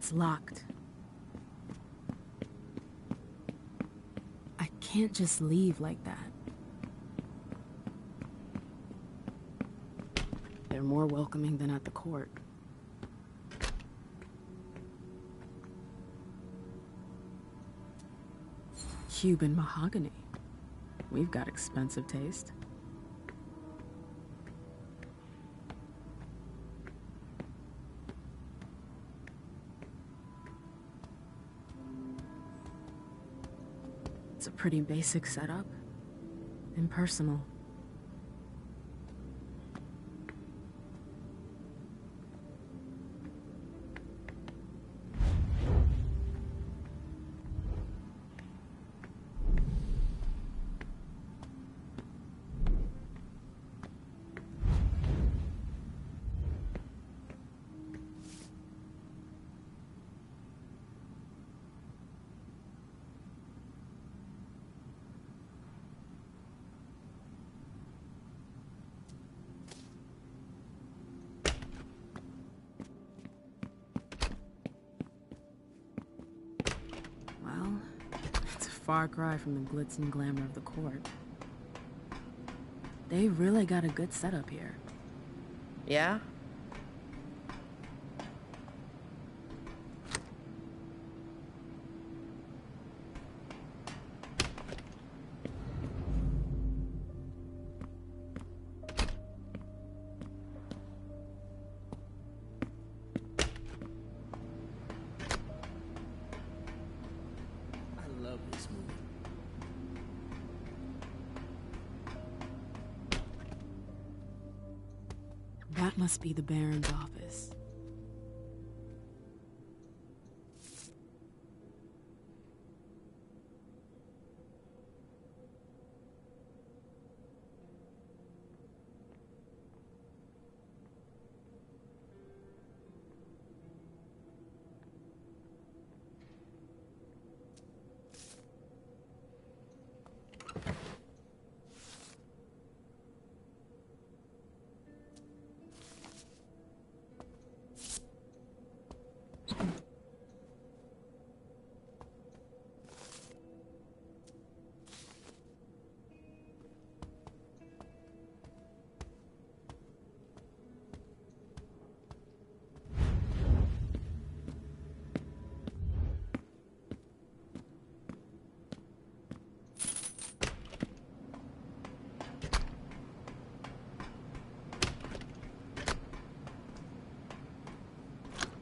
It's locked. I can't just leave like that. They're more welcoming than at the court. Cuban mahogany. We've got expensive taste. It's a pretty basic setup. Impersonal. Well, it's a far cry from the glitz and glamour of the court. They really got a good setup here. Yeah? I love this movie. That must be the Baron's office.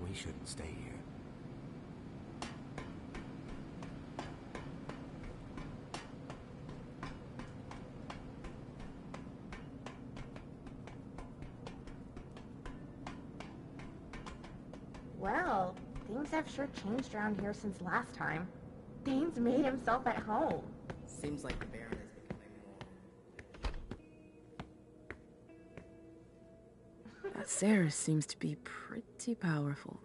We shouldn't stay here. Well, things have sure changed around here since last time. Dane's made himself at home. Seems like the Baron is becoming more... That Sarah seems to be pretty powerful.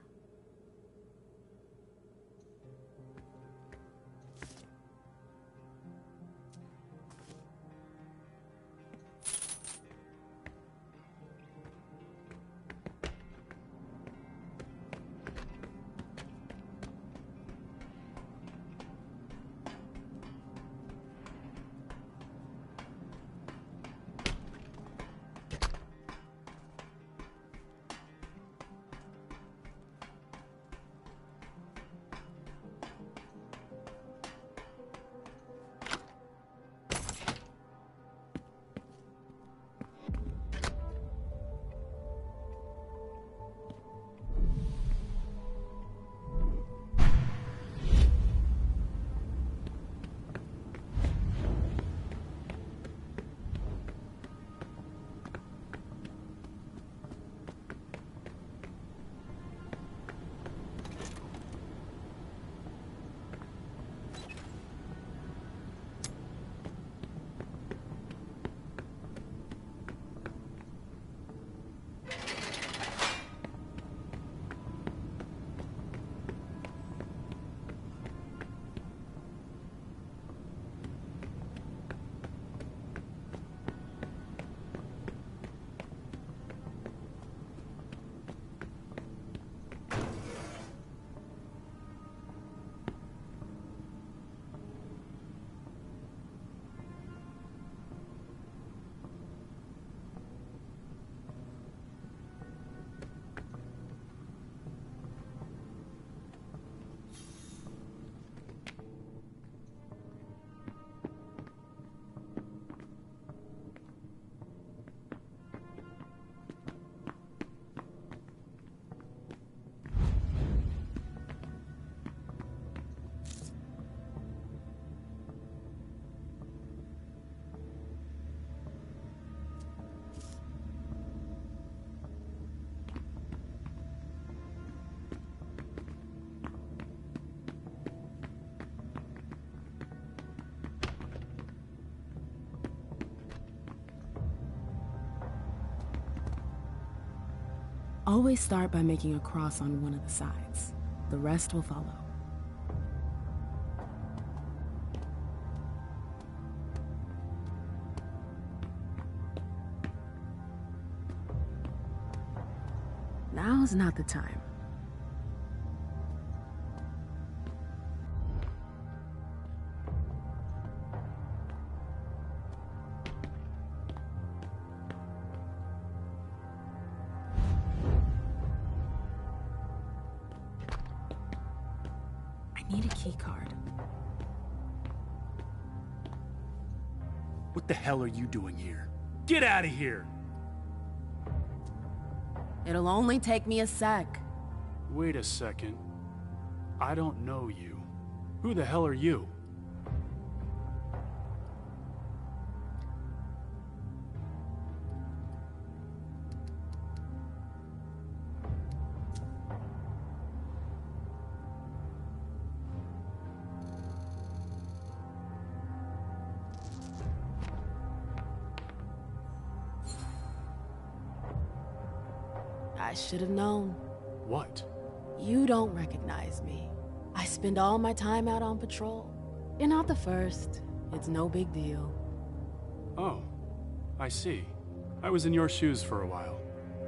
Always start by making a cross on one of the sides. The rest will follow. Now's not the time. I need a key card. What the hell are you doing here? Get out of here! It'll only take me a sec. Wait a second. I don't know you. Who the hell are you? I should have known. What? You don't recognize me. I spend all my time out on patrol. You're not the first. It's no big deal. Oh, I see. I was in your shoes for a while.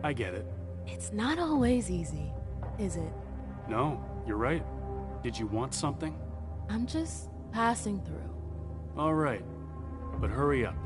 I get it. It's not always easy, is it? No, you're right. Did you want something? I'm just passing through. All right, but hurry up.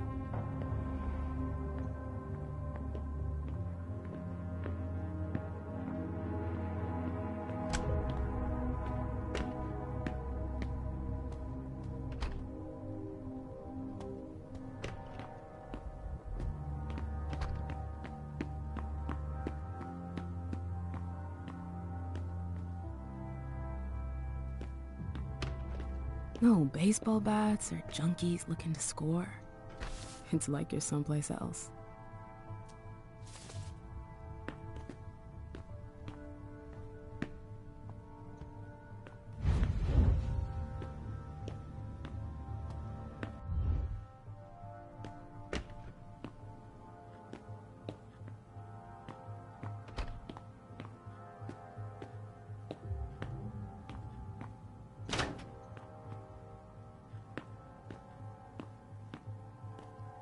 No baseball bats or junkies looking to score. It's like you're someplace else.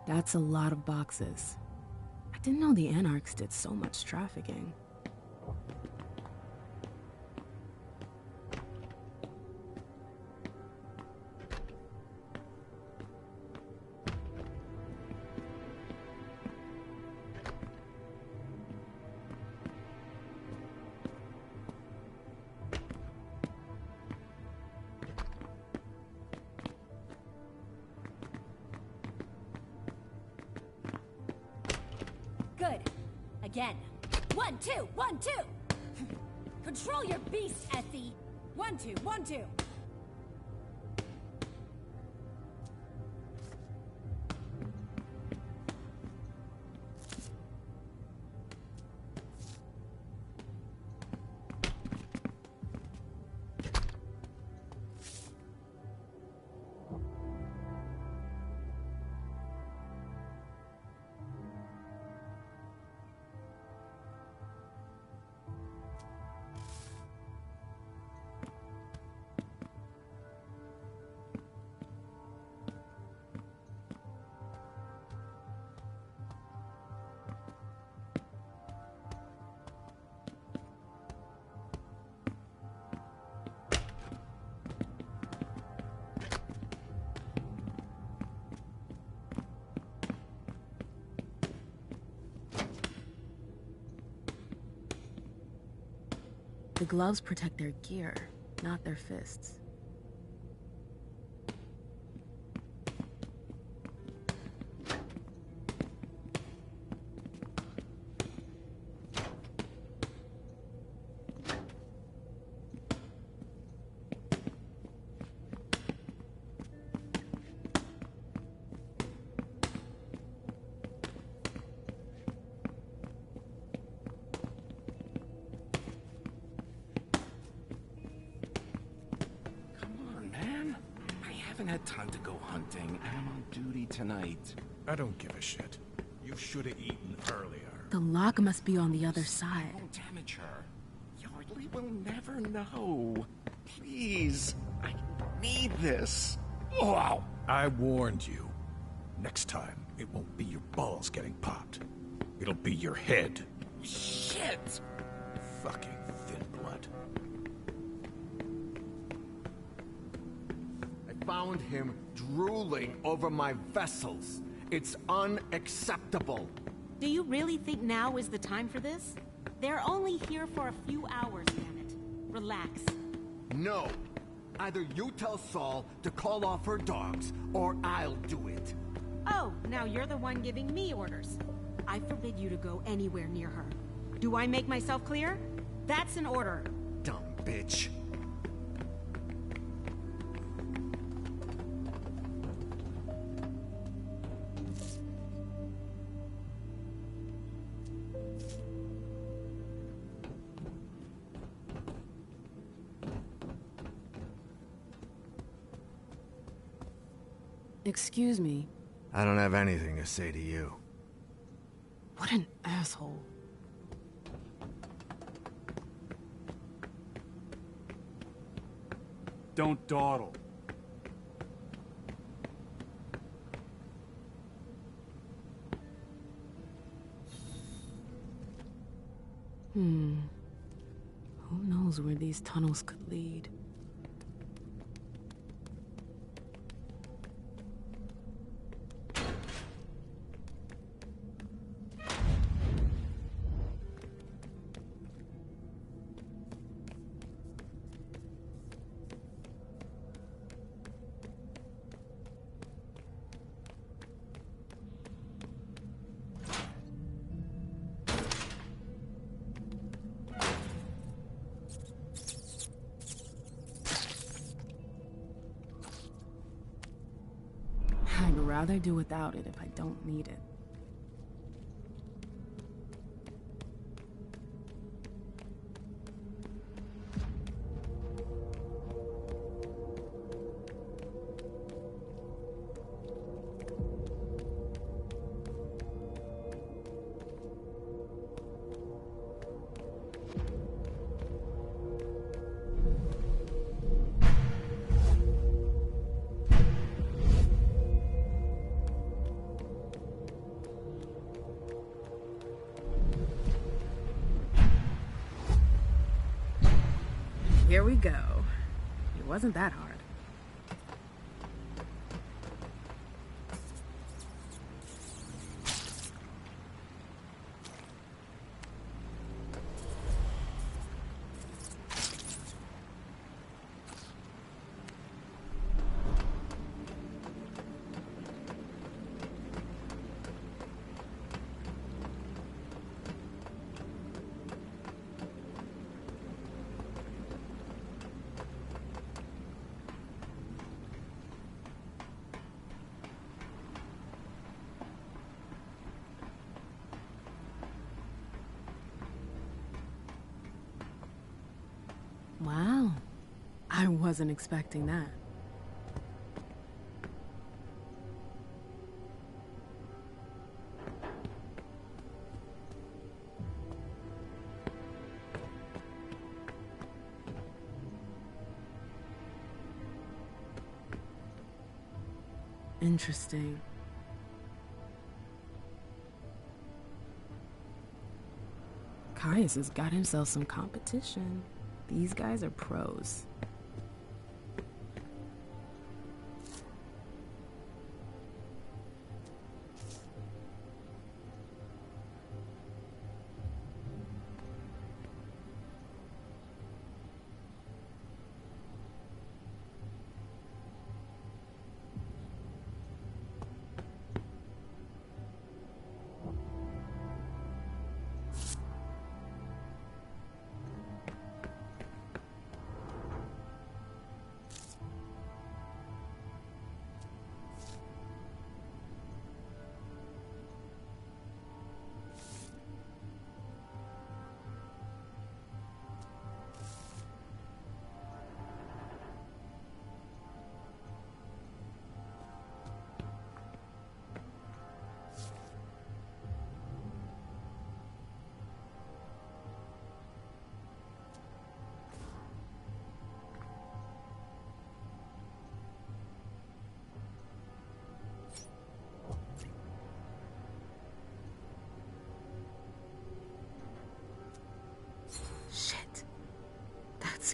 That's a lot of boxes. I didn't know the Anarchs did so much trafficking. Good. Again. 1, 2, 1, 2. Control your beast, Essie. 1, 2, 1, 2. The gloves protect their gear, not their fists. I haven't had time to go hunting. I'm on duty tonight. I don't give a shit. You should have eaten earlier. The lock must be on the other side. Won't damage her. Yardley will never know. Please, I need this. Oh, I warned you. Next time, it won't be your balls getting popped. It'll be your head. Shit! Fucking thin blood. I found him drooling over my vessels. It's unacceptable. Do you really think now is the time for this? They're only here for a few hours, damn it. Relax. No. Either you tell Saul to call off her dogs, or I'll do it. Oh, now you're the one giving me orders. I forbid you to go anywhere near her. Do I make myself clear? That's an order. Dumb bitch. Excuse me. I don't have anything to say to you. What an asshole. Don't dawdle. Who knows where these tunnels could lead? I'd rather do without it if I don't need it. Here we go. It wasn't that hard. Wow. I wasn't expecting that. Interesting. Caius has got himself some competition. These guys are pros.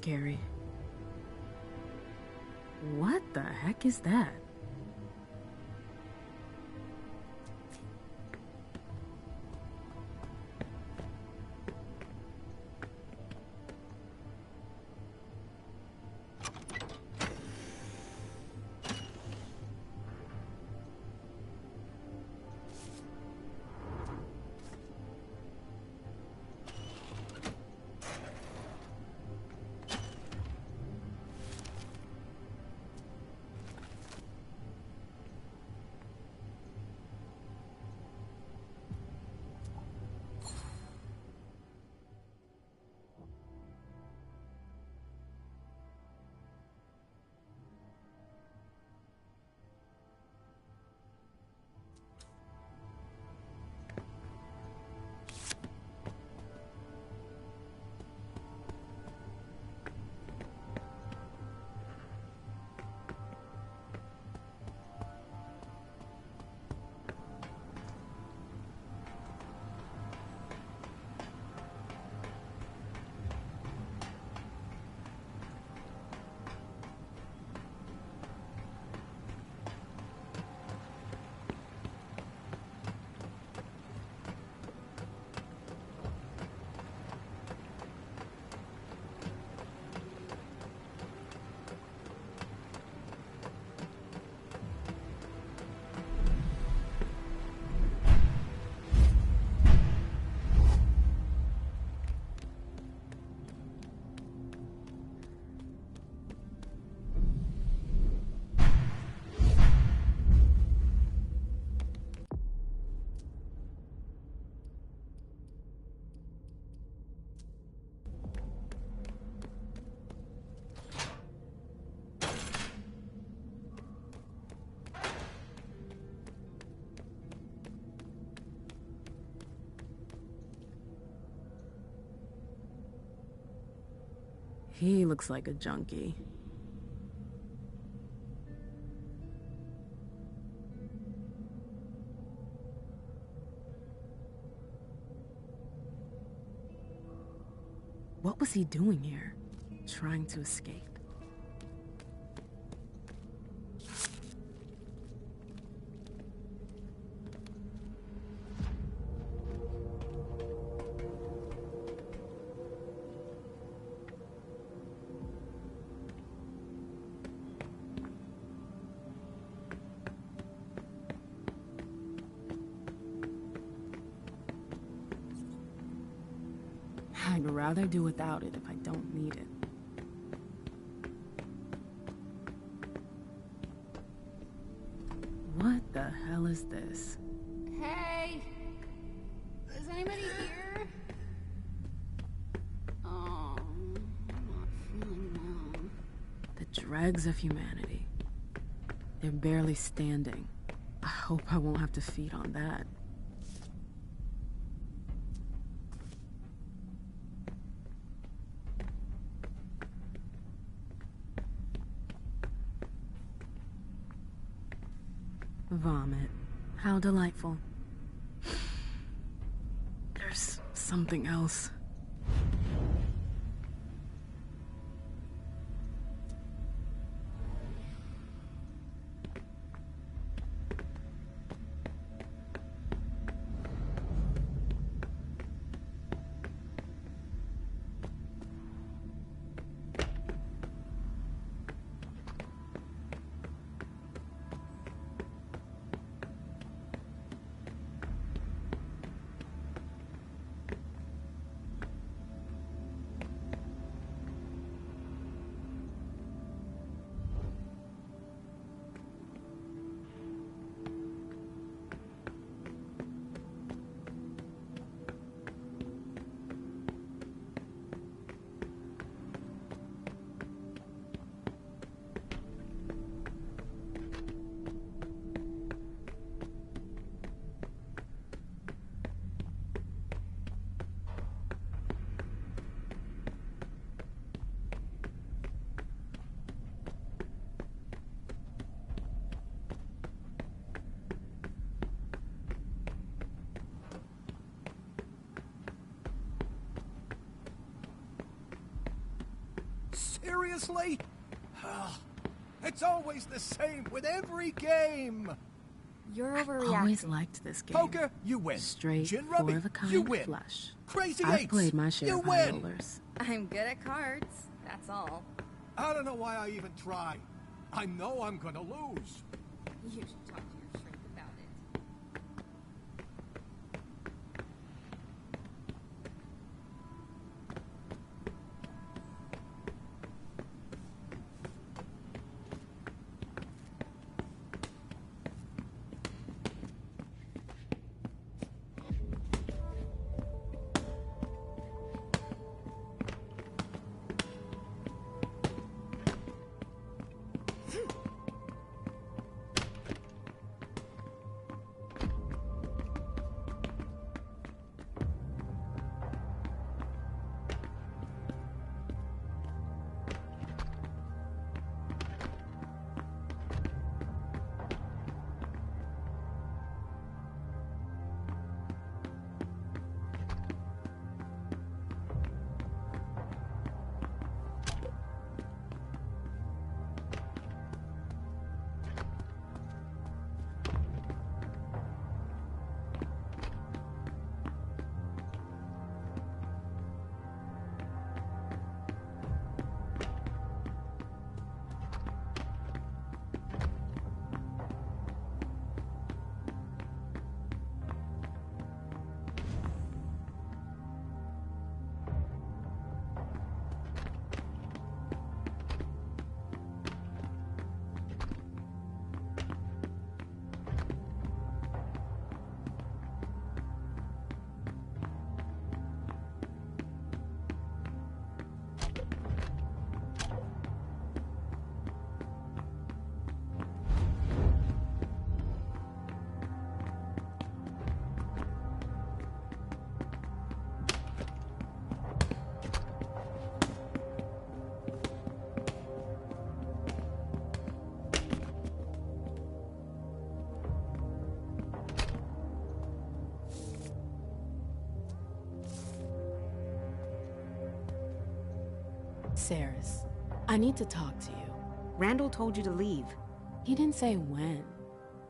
scary. What the heck is that? He looks like a junkie. What was he doing here? Trying to escape? I'd rather do without it if I don't need it. What the hell is this? Hey! Is anybody here? Oh, I'm not feeling well. The dregs of humanity. They're barely standing. I hope I won't have to feed on that. Vomit. How delightful. There's something else. seriously? It's always the same with every game. You're I've overreacting. always liked this game. Poker, you win. Straight, Gin rummy, four-of-a-kind you win. flush. Crazy I've eights, played my share you of high win. rollers. I'm good at cards. That's all. I don't know why I even try. I know I'm gonna lose. You should talk to your shrink about it. Saris, I need to talk to you. Randall told you to leave. He didn't say when.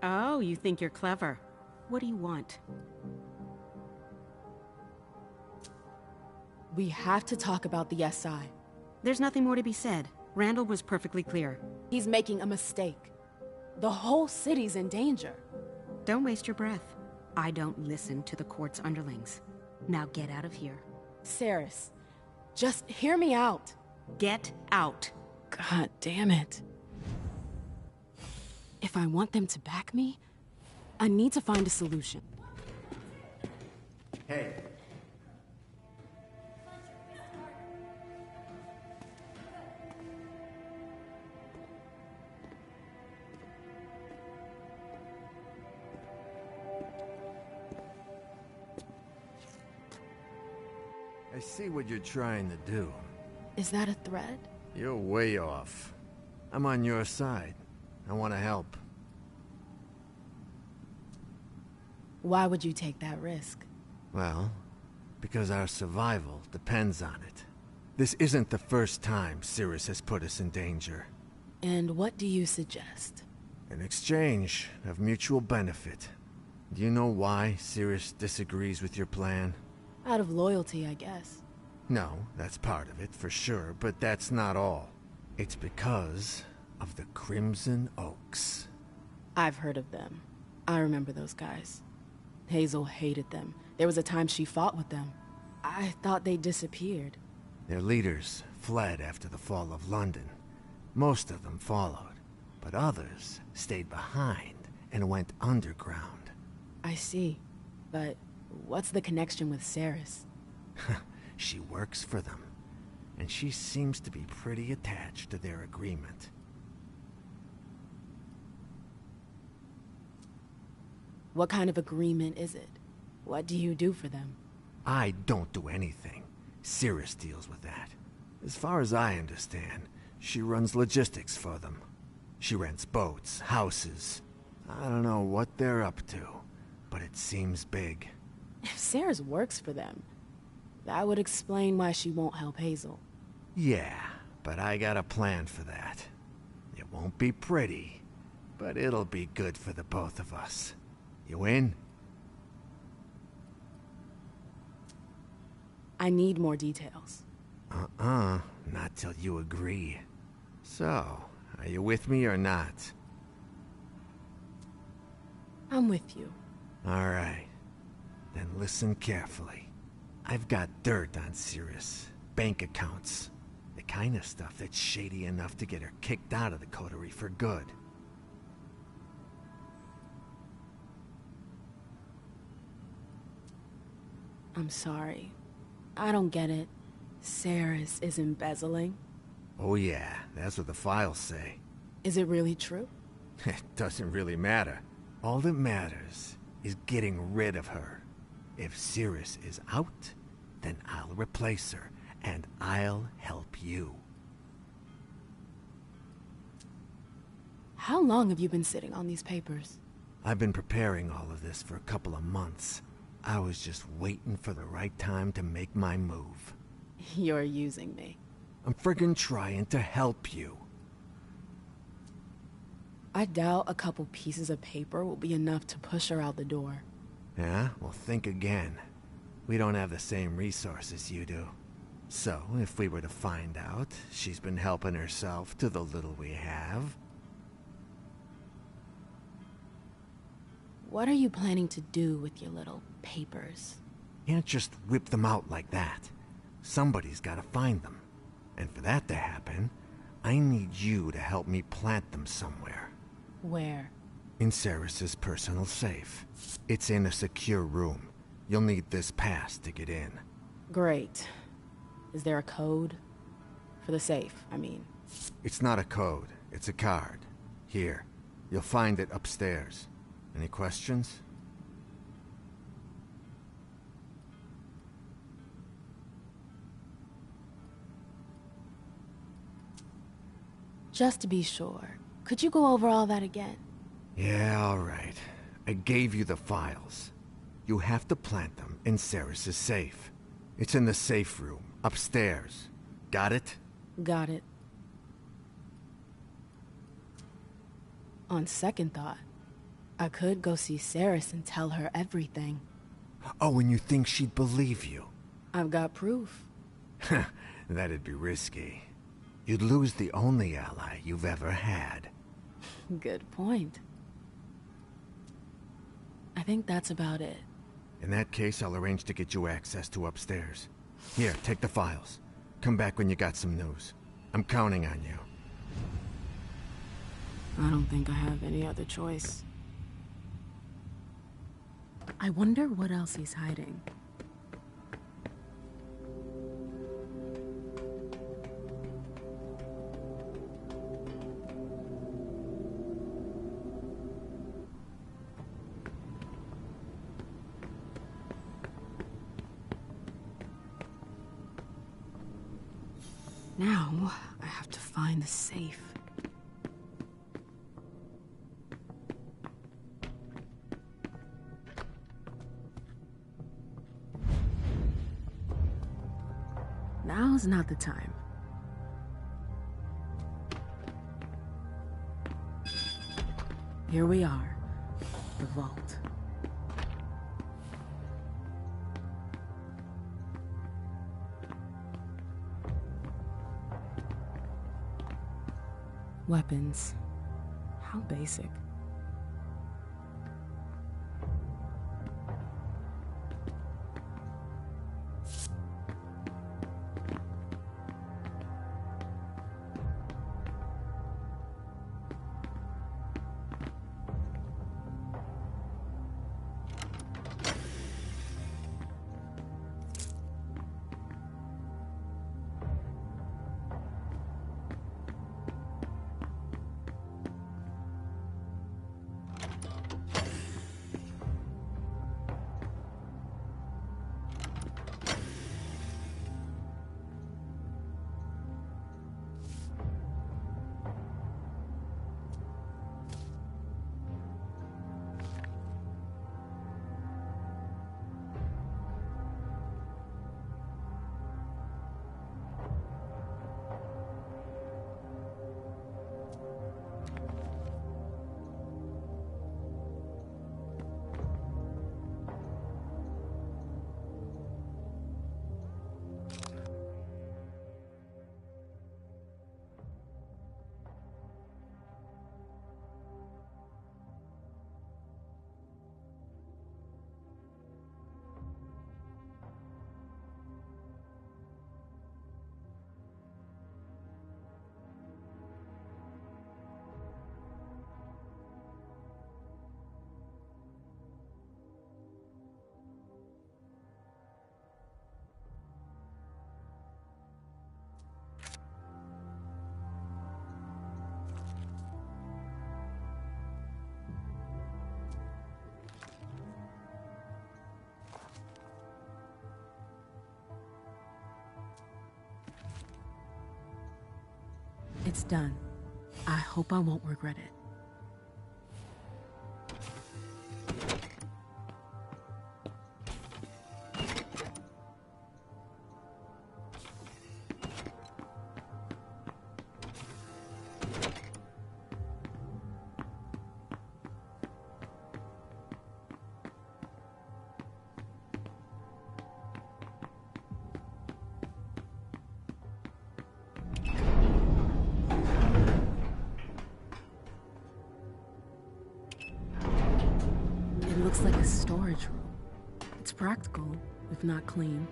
Oh, you think you're clever. What do you want? We have to talk about the SI. There's nothing more to be said. Randall was perfectly clear. He's making a mistake. The whole city's in danger. Don't waste your breath. I don't listen to the court's underlings. Now get out of here. Saris, just hear me out. Get out. God damn it. If I want them to back me, I need to find a solution. Hey. I see what you're trying to do. Is that a threat? You're way off. I'm on your side. I want to help. Why would you take that risk? Well, because our survival depends on it. This isn't the first time Cirrus has put us in danger. And what do you suggest? An exchange of mutual benefit. Do you know why Cirrus disagrees with your plan? Out of loyalty, I guess. No, that's part of it, for sure, but that's not all. It's because of the Crimson Oaks. I've heard of them. I remember those guys. Hazel hated them. There was a time she fought with them. I thought they disappeared. Their leaders fled after the fall of London. Most of them followed, but others stayed behind and went underground. I see. But what's the connection with Saris? She works for them, and she seems to be pretty attached to their agreement. What kind of agreement is it? What do you do for them? I don't do anything. Cirrus deals with that. As far as I understand, she runs logistics for them. She rents boats, houses. I don't know what they're up to, but it seems big. If Saris works for them, that would explain why she won't help Hazel. Yeah, but I got a plan for that. It won't be pretty, but it'll be good for the both of us. You in? I need more details. Not till you agree. So, are you with me or not? I'm with you. All right. Then listen carefully. I've got dirt on Cirrus. Bank accounts. The kind of stuff that's shady enough to get her kicked out of the coterie for good. I'm sorry. I don't get it. Cirrus is embezzling? Oh yeah, that's what the files say. Is it really true? It doesn't really matter. All that matters is getting rid of her. If Cirrus is out, then I'll replace her, and I'll help you. How long have you been sitting on these papers? I've been preparing all of this for a couple of months. I was just waiting for the right time to make my move. You're using me. I'm friggin' trying to help you. I doubt a couple pieces of paper will be enough to push her out the door. Yeah? Well, think again. We don't have the same resources you do. So, if we were to find out she's been helping herself to the little we have... What are you planning to do with your little papers? Can't just whip them out like that. Somebody's gotta find them. And for that to happen, I need you to help me plant them somewhere. Where? In Cirrus's personal safe. It's in a secure room. You'll need this pass to get in. Great. Is there a code? For the safe, I mean. It's not a code. It's a card. Here. You'll find it upstairs. Any questions? Just to be sure, could you go over all that again? Yeah, all right. I gave you the files. You have to plant them in Cirrus's safe. It's in the safe room, upstairs. Got it? Got it. On second thought, I could go see Cirrus and tell her everything. Oh, and you think she'd believe you? I've got proof. That'd be risky. You'd lose the only ally you've ever had. Good point. I think that's about it. In that case, I'll arrange to get you access to upstairs. Here, take the files. Come back when you got some news. I'm counting on you. I don't think I have any other choice. I wonder what else he's hiding. Now, I have to find the safe. Now's not the time. Here we are, the vault. Weapons. How basic. It's done. I hope I won't regret it. It looks like a storage room. It's practical, if not clean.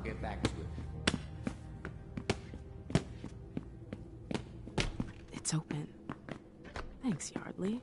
Get back to it. It's open. Thanks, Yardley.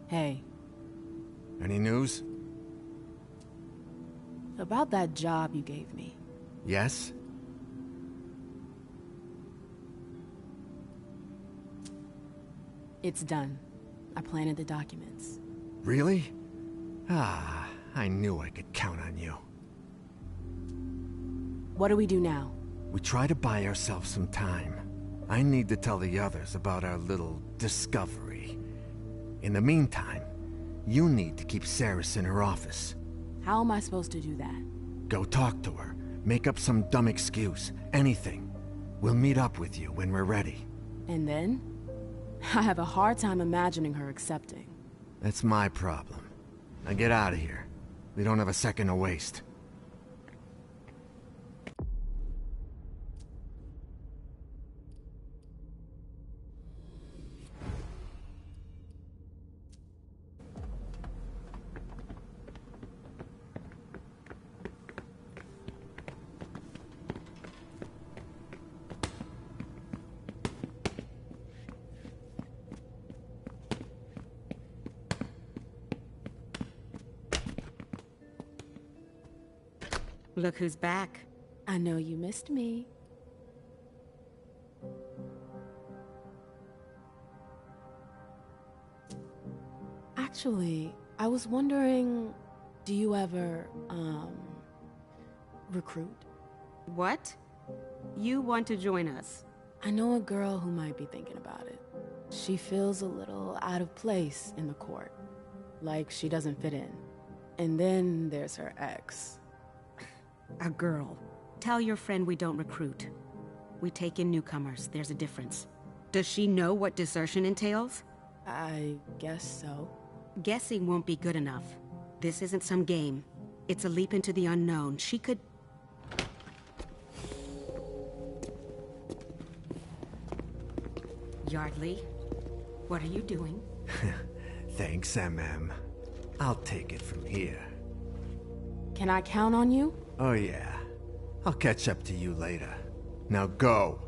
Hey. Any news? About that job you gave me. Yes? It's done. I planted the documents. Really? Ah, I knew I could count on you. What do we do now? We try to buy ourselves some time. I need to tell the others about our little discovery. In the meantime, you need to keep Saris in her office. How am I supposed to do that? Go talk to her. Make up some dumb excuse. Anything. We'll meet up with you when we're ready. And then? I have a hard time imagining her accepting. That's my problem. Now get out of here. We don't have a second to waste. Look who's back. I know you missed me. Actually, I was wondering, do you ever, recruit? What? You want to join us? I know a girl who might be thinking about it. She feels a little out of place in the court. Like she doesn't fit in. And then there's her ex. A girl. Tell your friend we don't recruit. We take in newcomers. There's a difference. Does she know what desertion entails? I guess so. Guessing won't be good enough. This isn't some game. It's a leap into the unknown. She could... Yardley, what are you doing? Thanks, MM. I'll take it from here. Can I count on you? Oh yeah. I'll catch up to you later. Now go!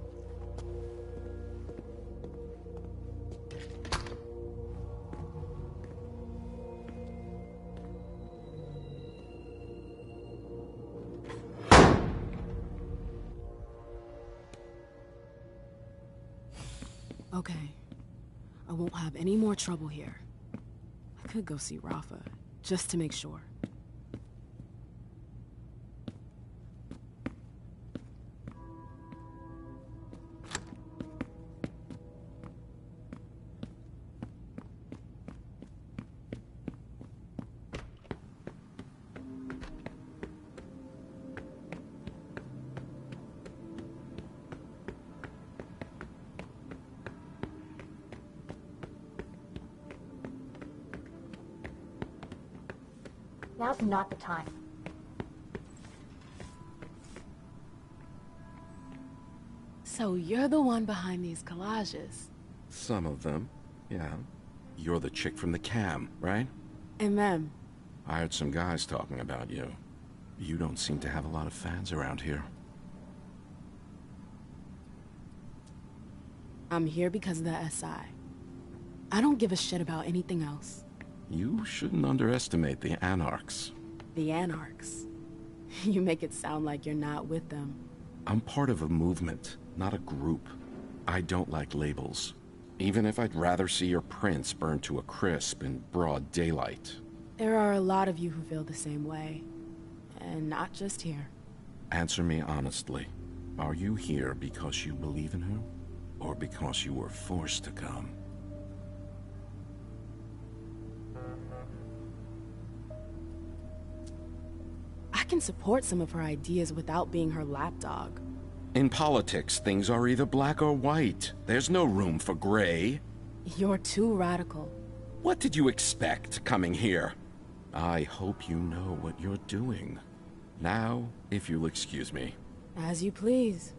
Okay. I won't have any more trouble here. I could go see Rafa, just to make sure. Now's not the time. So you're the one behind these collages? Some of them, yeah. You're the chick from the cam, right? MM. I heard some guys talking about you. You don't seem to have a lot of fans around here. I'm here because of the SI. I don't give a shit about anything else. You shouldn't underestimate the Anarchs. The Anarchs? You make it sound like you're not with them. I'm part of a movement, not a group. I don't like labels. Even if I'd rather see your prints burned to a crisp in broad daylight. There are a lot of you who feel the same way. And not just here. Answer me honestly. Are you here because you believe in her? Or because you were forced to come? I can support some of her ideas without being her lapdog. In politics, things are either black or white. There's no room for gray. You're too radical. What did you expect coming here? I hope you know what you're doing. Now, if you'll excuse me. As you please.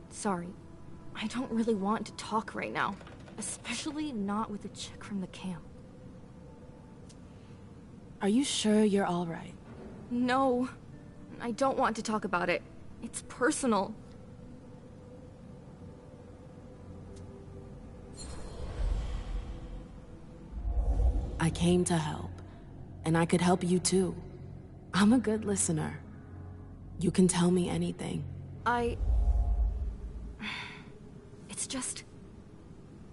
Sorry. I don't really want to talk right now. Especially not with a chick from the camp. Are you sure you're all right? No. I don't want to talk about it. It's personal. I came to help. And I could help you too. I'm a good listener. You can tell me anything. It's just...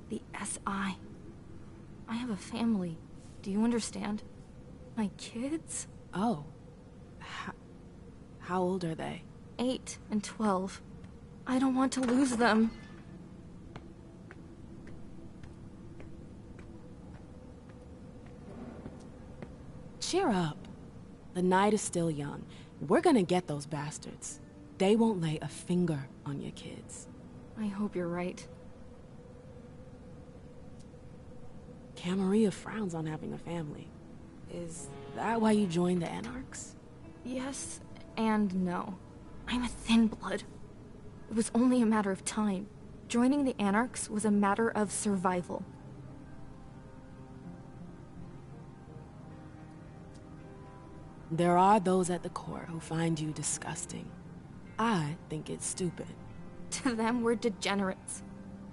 the SI. I have a family. Do you understand? My kids? Oh, How old are they? 8 and 12. I don't want to lose them. Cheer up. The night is still young. We're gonna get those bastards. They won't lay a finger on your kids. I hope you're right. Camarilla frowns on having a family. Is that why you joined the Anarchs? Yes and no. I'm a thin blood. It was only a matter of time. Joining the Anarchs was a matter of survival. There are those at the court who find you disgusting. I think it's stupid. To them, we're degenerates.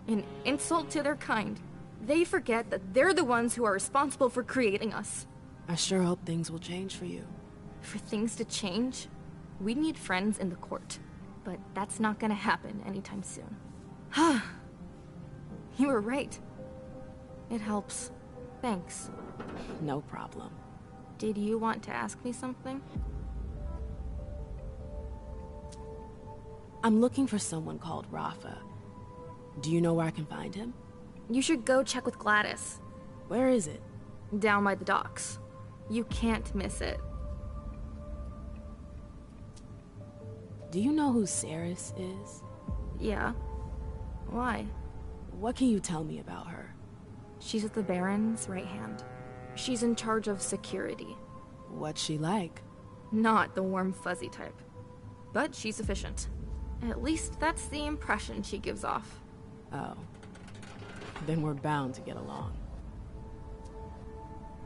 An insult to their kind. They forget that they're the ones who are responsible for creating us. I sure hope things will change for you. For things to change, we need friends in the court. But that's not gonna happen anytime soon. You were right. It helps. Thanks. No problem. Did you want to ask me something? I'm looking for someone called Rafa. Do you know where I can find him? You should go check with Gladys. Where is it? Down by the docks. You can't miss it. Do you know who Ceres is? Yeah. Why? What can you tell me about her? She's the Baron's right hand. She's in charge of security. What's she like? Not the warm, fuzzy type. But she's efficient. At least that's the impression she gives off. Oh. Then we're bound to get along.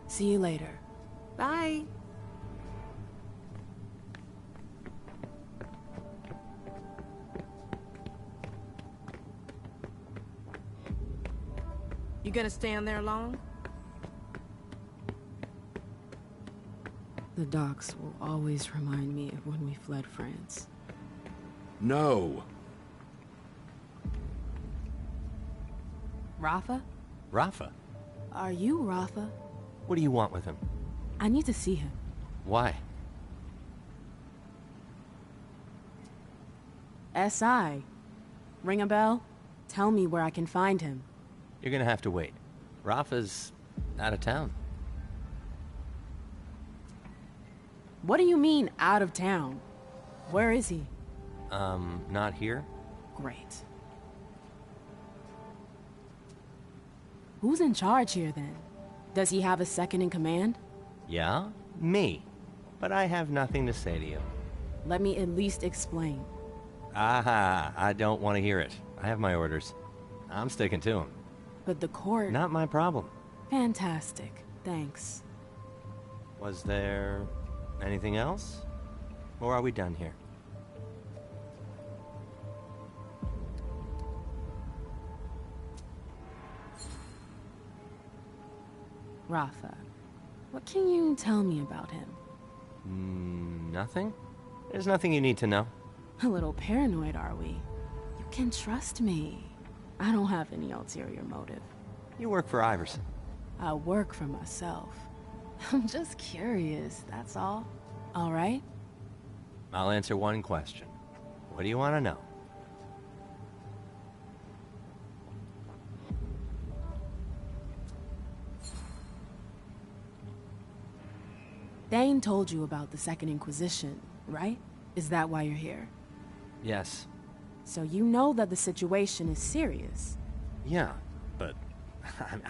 See you later. Bye. You gonna stand there long? The docks will always remind me of when we fled France. No. Rafa? Rafa? Are you Rafa? What do you want with him? I need to see him. Why? S.I. Ring a bell? Tell me where I can find him. You're gonna have to wait. Rafa's out of town. What do you mean, out of town? Where is he? Not here? Great. Who's in charge here, then? Does he have a second in command? Yeah? Me. But I have nothing to say to you. Let me at least explain. Aha, I don't want to hear it. I have my orders. I'm sticking to them. But the court... Not my problem. Fantastic. Thanks. Was there anything else? Or are we done here? Rafa, what can you tell me about him? Nothing? There's nothing you need to know. A little paranoid, are we? You can trust me. I don't have any ulterior motive. You work for Iverson. I work for myself. I'm just curious, that's all. All right? I'll answer one question. What do you want to know? Dane told you about the Second Inquisition, right? Is that why you're here? Yes. So you know that the situation is serious. Yeah, but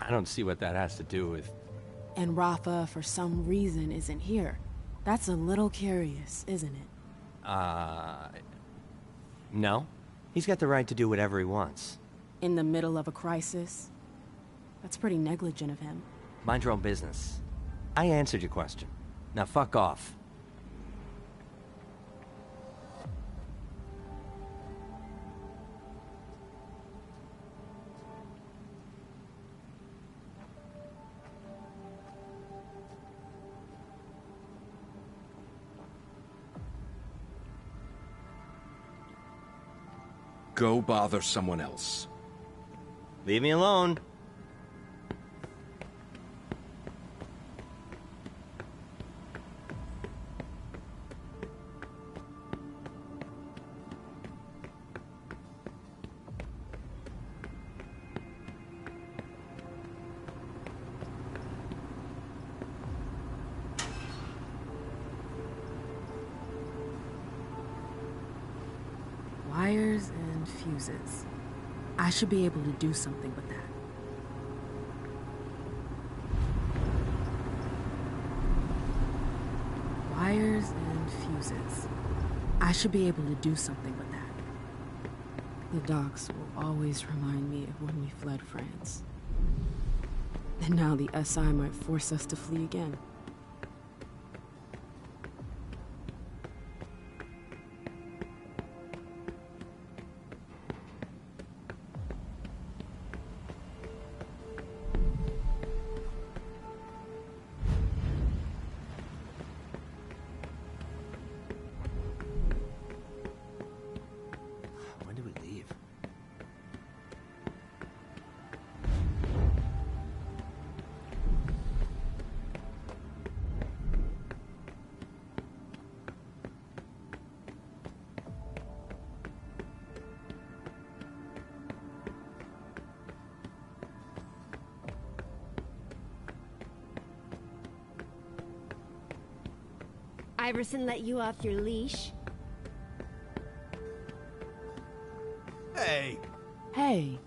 I don't see what that has to do with... And Rafa, for some reason, isn't here. That's a little curious, isn't it? No. He's got the right to do whatever he wants. In the middle of a crisis? That's pretty negligent of him. Mind your own business. I answered your question. Now fuck off. Go bother someone else. Leave me alone. fuses. I should be able to do something with that. Wires and fuses. I should be able to do something with that. The docks will always remind me of when we fled France. And now the SI might force us to flee again. When do we leave? Iverson let you off your leash? Hey! Hey,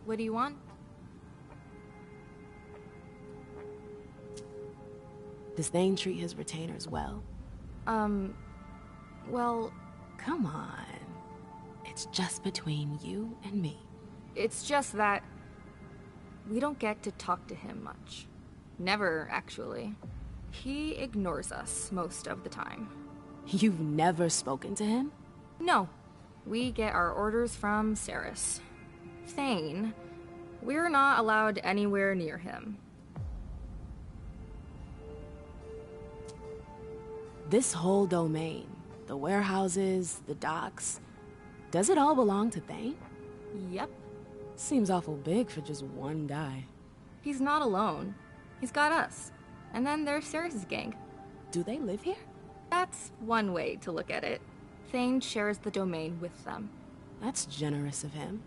What do you want? does Thane treat his retainers well? Well, Come on. It's just between you and me. it's just that we don't get to talk to him much. Never, actually. He ignores us most of the time. You've never spoken to him? No, we get our orders from Saris. Thane, we're not allowed anywhere near him. This whole domain, the warehouses, the docks, does it all belong to Thane? Yep. Seems awful big for just one guy. He's not alone. He's got us. And then there's Saris' gang. Do they live here? That's one way to look at it. Thane shares the domain with them. That's generous of him.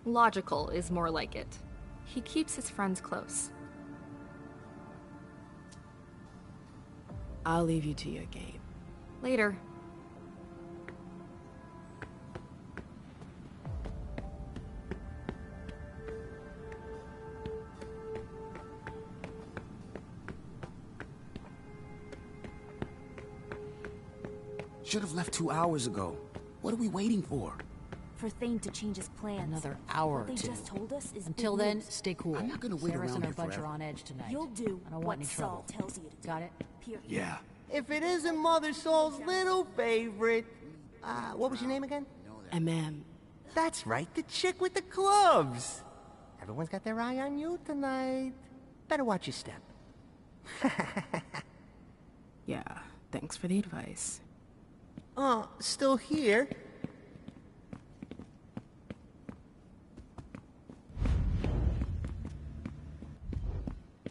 Logical is more like it. He keeps his friends close. I'll leave you to your game. Later. Should have left 2 hours ago. What are we waiting for? For Thane to change his plans. Another hour What or they two. just told us is Until big then, news. stay cool. I'm not gonna wait Saris around and our here bunch forever. are on edge tonight. You'll do I don't want what any Saul trouble. tells you to do. Got it? Period. Yeah. If it isn't Mother Soul's little favorite. What was your name again? MM. That's right, the chick with the gloves. Everyone's got their eye on you tonight. Better watch your step. Yeah, thanks for the advice. Still here?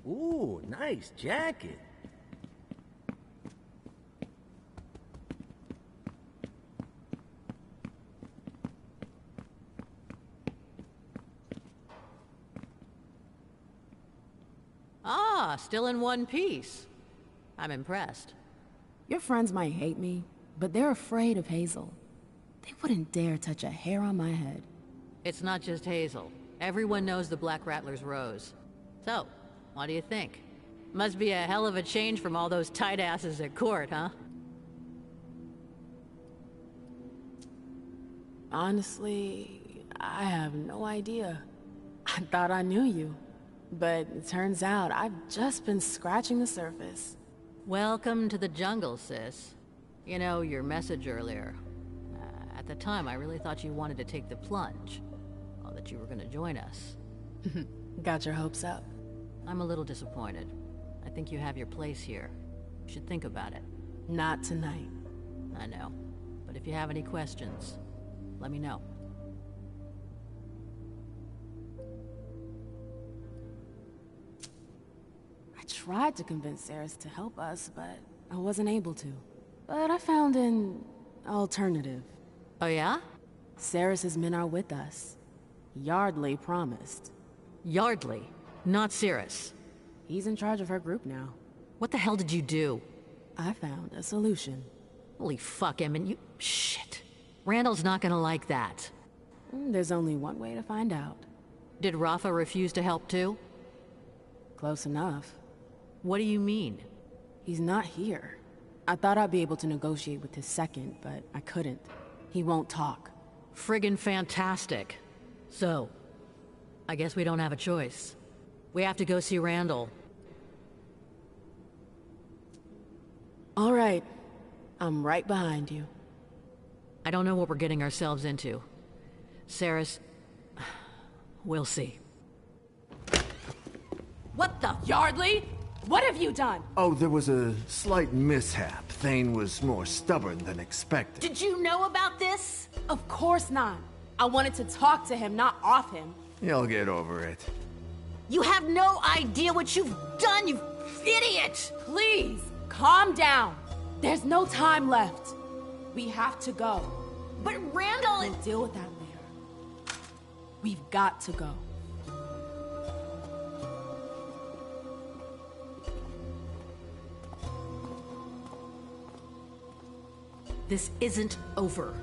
Ooh, nice jacket. Ah, still in one piece. I'm impressed. Your friends might hate me, but they're afraid of Hazel. They wouldn't dare touch a hair on my head. It's not just Hazel. Everyone knows the Black Rattler's Rose. So, what do you think? Must be a hell of a change from all those tight asses at court, huh? Honestly, I have no idea. I thought I knew you, but it turns out I've just been scratching the surface. Welcome to the jungle, sis. You know, your message earlier. At the time, I really thought you wanted to take the plunge. Or that you were gonna join us. Got your hopes up. I'm a little disappointed. I think you have your place here. You should think about it. Not tonight. I know. But if you have any questions, let me know. I tried to convince Saris to help us, but I wasn't able to. But I found an alternative. Oh yeah? Saris's men are with us. Yardley promised. Yardley, not Cirrus. He's in charge of her group now. What the hell did you do? I found a solution. Holy fuck, Emmett, you... Shit. Randall's not gonna like that. There's only one way to find out. Did Rafa refuse to help too? Close enough. What do you mean? He's not here. I thought I'd be able to negotiate with his second, but I couldn't. He won't talk. Friggin' fantastic. So, I guess we don't have a choice. We have to go see Randall. All right. I'm right behind you. I don't know what we're getting ourselves into. Saris, we'll see. What the? Yardley? What have you done? Oh, there was a slight mishap. Thane was more stubborn than expected. Did you know about this? Of course not. I wanted to talk to him, not off him. You'll get over it. You have no idea what you've done, you idiot! Please, calm down. There's no time left. We have to go. But Randall... We'll deal with that later. We've got to go. This isn't over.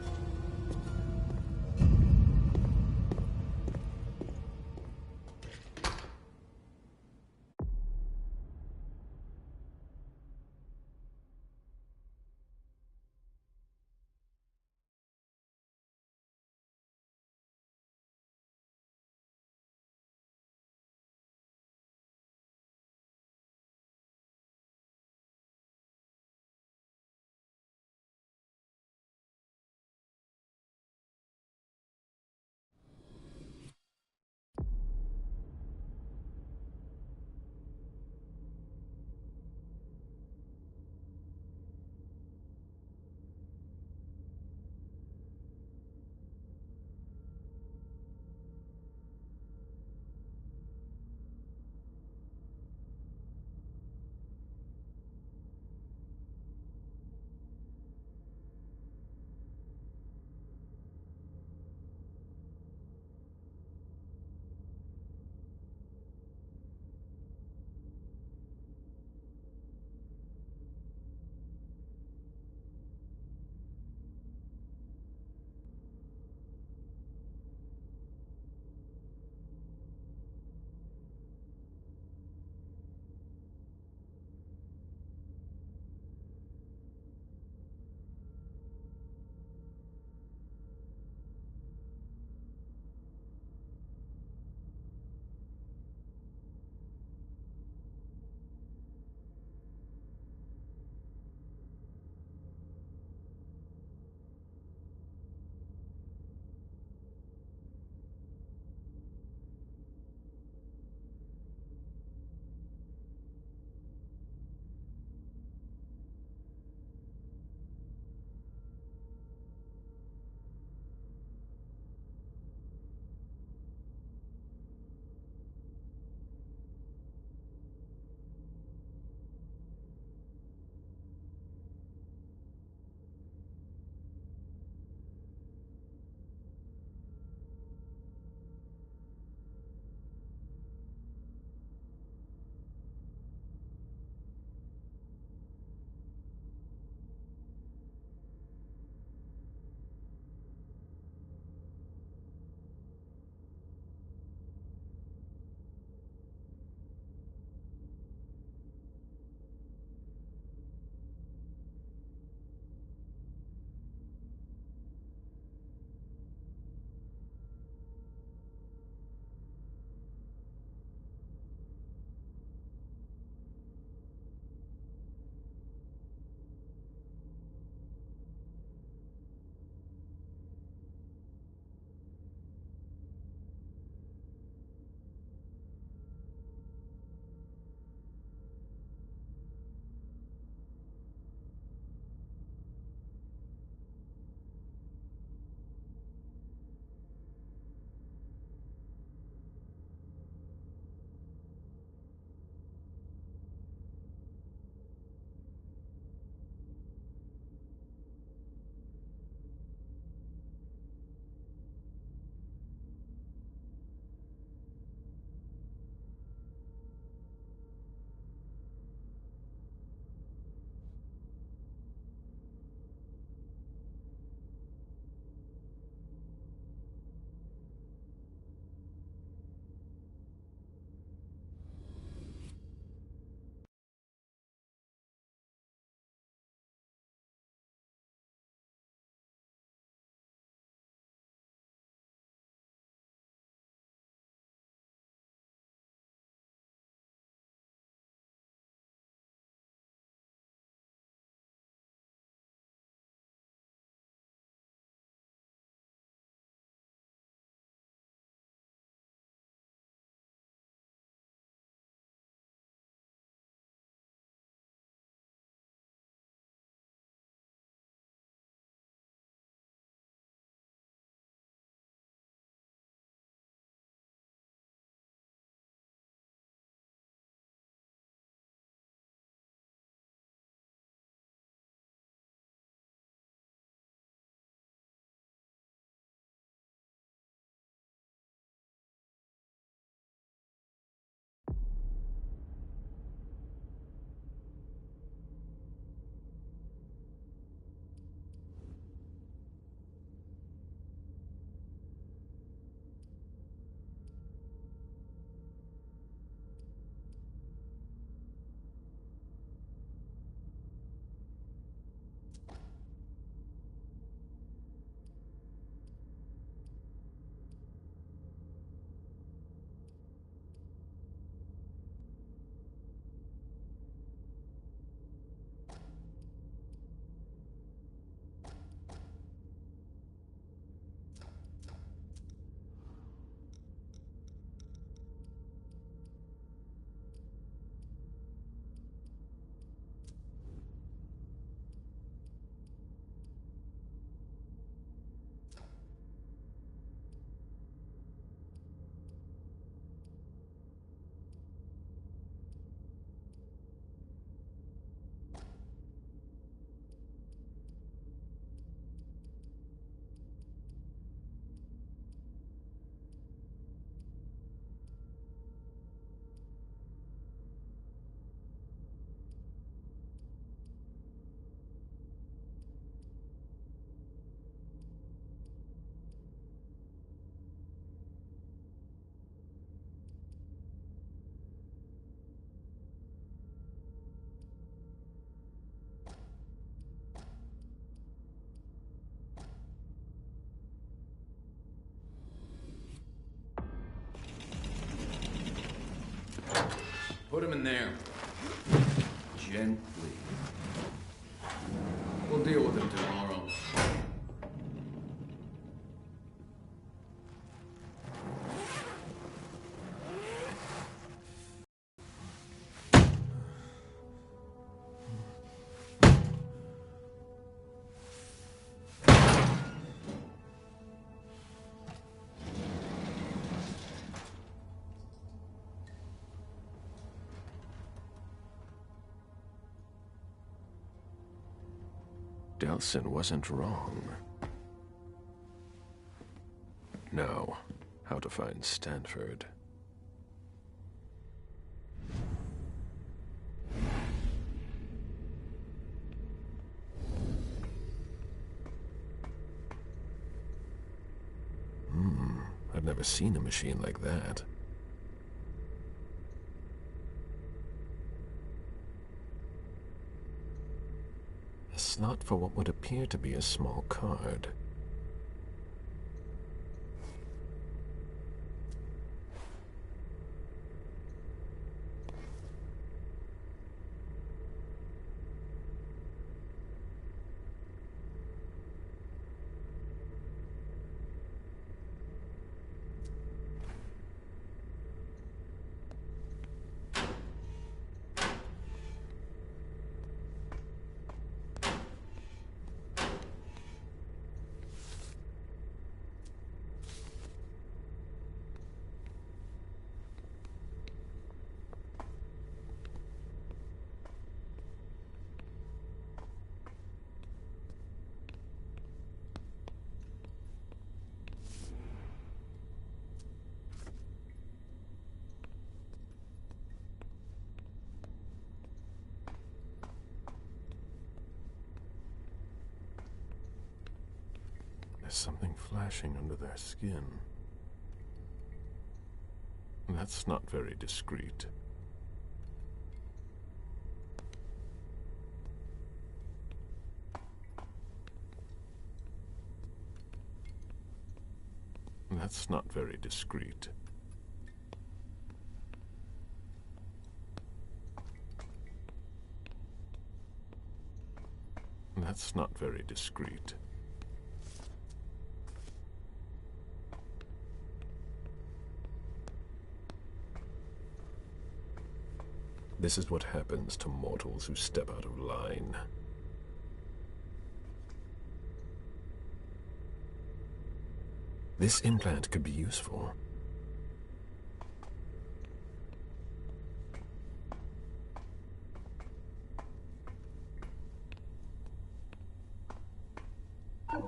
Put him in there. Gently. We'll deal with him tomorrow. Delsin wasn't wrong. Now, how to find Stanford. I've never seen a machine like that. A slot for what would appear to be a small card. There's something flashing under their skin. That's not very discreet. That's not very discreet. That's not very discreet. This is what happens to mortals who step out of line. This implant could be useful.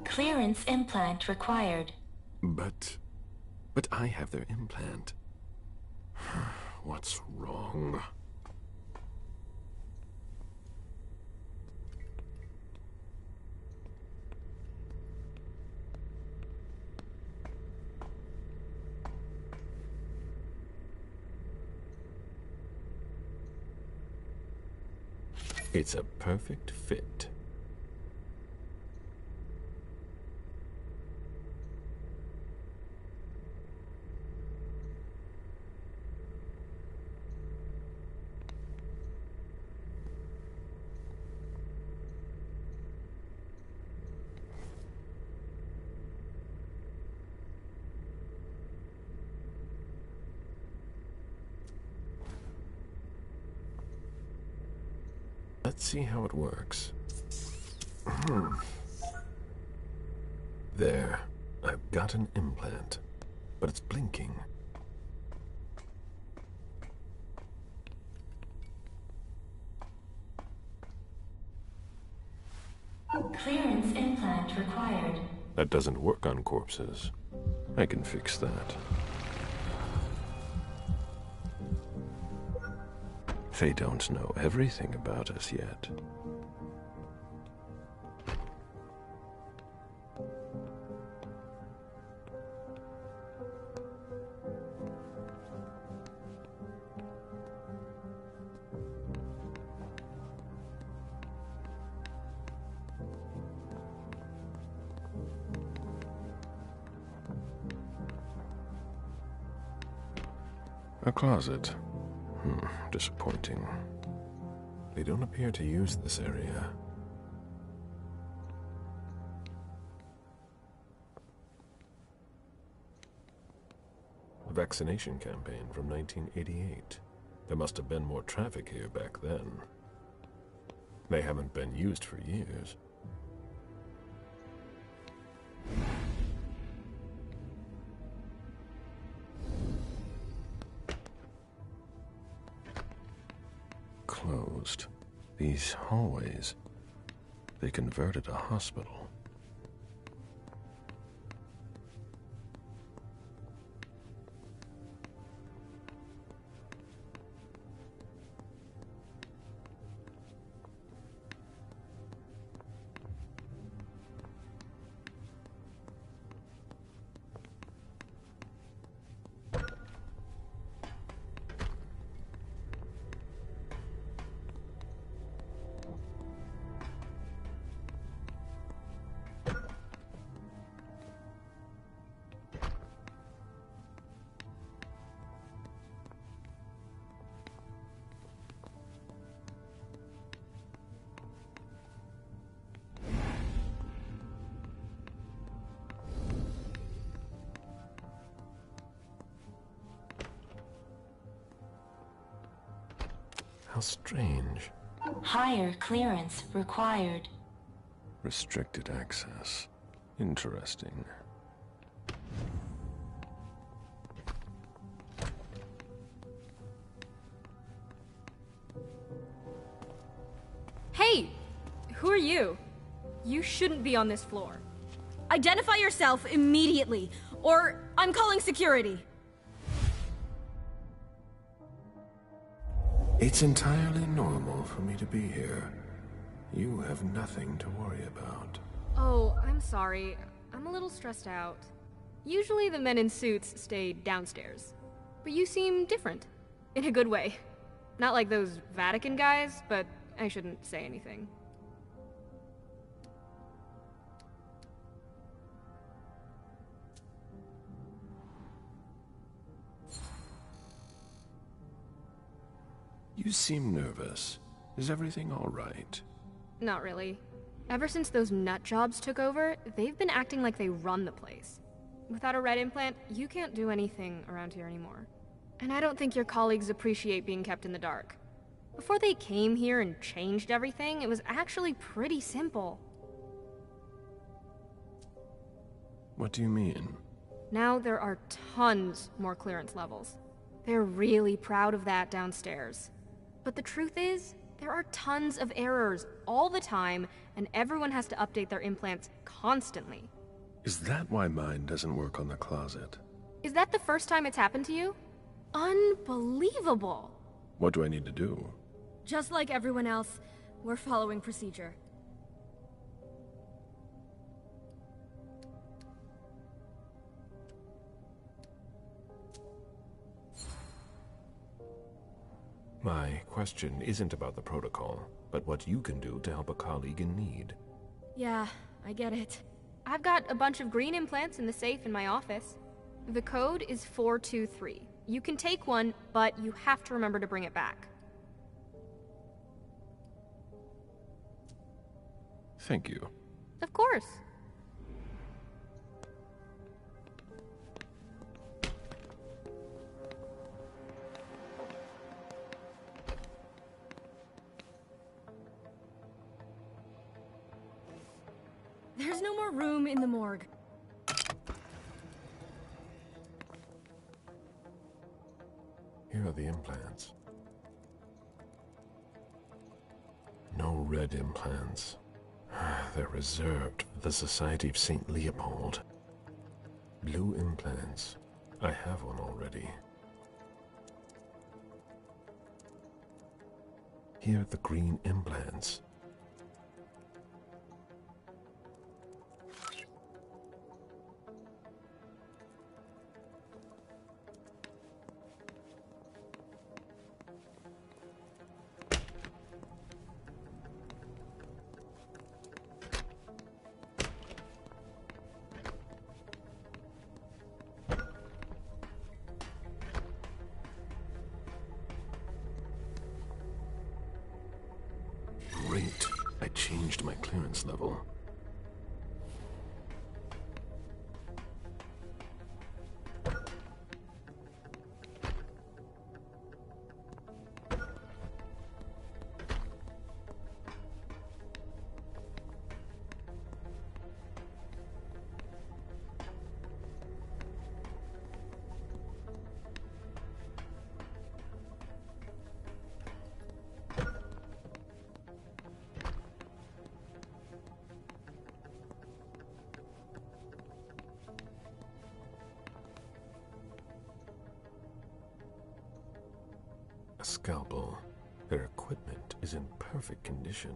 Clearance implant required. But I have their implant. What's wrong? It's a perfect fit. Let's see how it works. There. I've got an implant, but it's blinking. Clearance implant required. That doesn't work on corpses. I can fix that. They don't know everything about us yet. A closet. Disappointing. They don't appear to use this area. Vaccination campaign from 1988. There must have been more traffic here back then. They haven't been used for years. Closed. These hallways, they converted a hospital. How strange. Higher clearance required. Restricted access. Interesting. Hey! Who are you? You shouldn't be on this floor. Identify yourself immediately, or I'm calling security. It's entirely normal for me to be here. You have nothing to worry about. Oh, I'm sorry. I'm a little stressed out. Usually the men in suits stay downstairs. But you seem different. In a good way. Not like those Vatican guys, but I shouldn't say anything. You seem nervous. Is everything all right? Not really. Ever since those nut jobs took over, they've been acting like they run the place. Without a red implant, you can't do anything around here anymore. And I don't think your colleagues appreciate being kept in the dark. Before they came here and changed everything, it was actually pretty simple. What do you mean? Now there are tons more clearance levels. They're really proud of that downstairs. But the truth is, there are tons of errors all the time, and everyone has to update their implants constantly. Is that why mine doesn't work on the closet? Is that the first time it's happened to you? Unbelievable! What do I need to do? Just like everyone else, we're following procedure. My question isn't about the protocol, but what you can do to help a colleague in need. Yeah, I get it. I've got a bunch of green implants in the safe in my office. The code is 423. You can take one, but you have to remember to bring it back. Thank you. Of course. There's no more room in the morgue. Here are the implants. No red implants. They're reserved for the Society of St. Leopold. Blue implants. I have one already. Here are the green implants. clearance level. A scalpel. Their equipment is in perfect condition.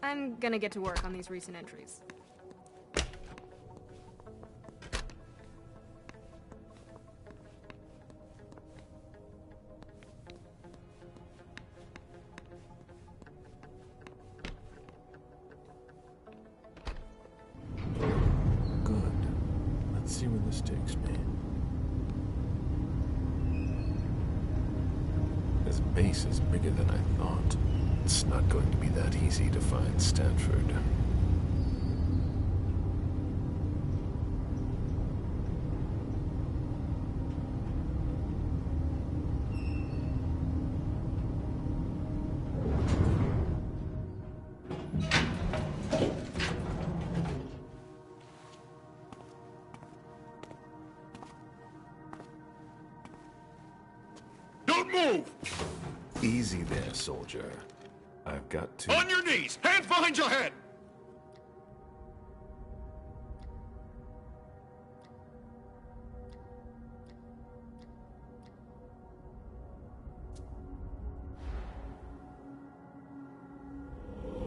I'm gonna get to work on these recent entries. Good. Let's see where this takes me. This base is bigger than I thought. It's not going to be that easy to find Stanford. Don't move! Easy there, soldier. I've got to... On your knees! Hands behind your head!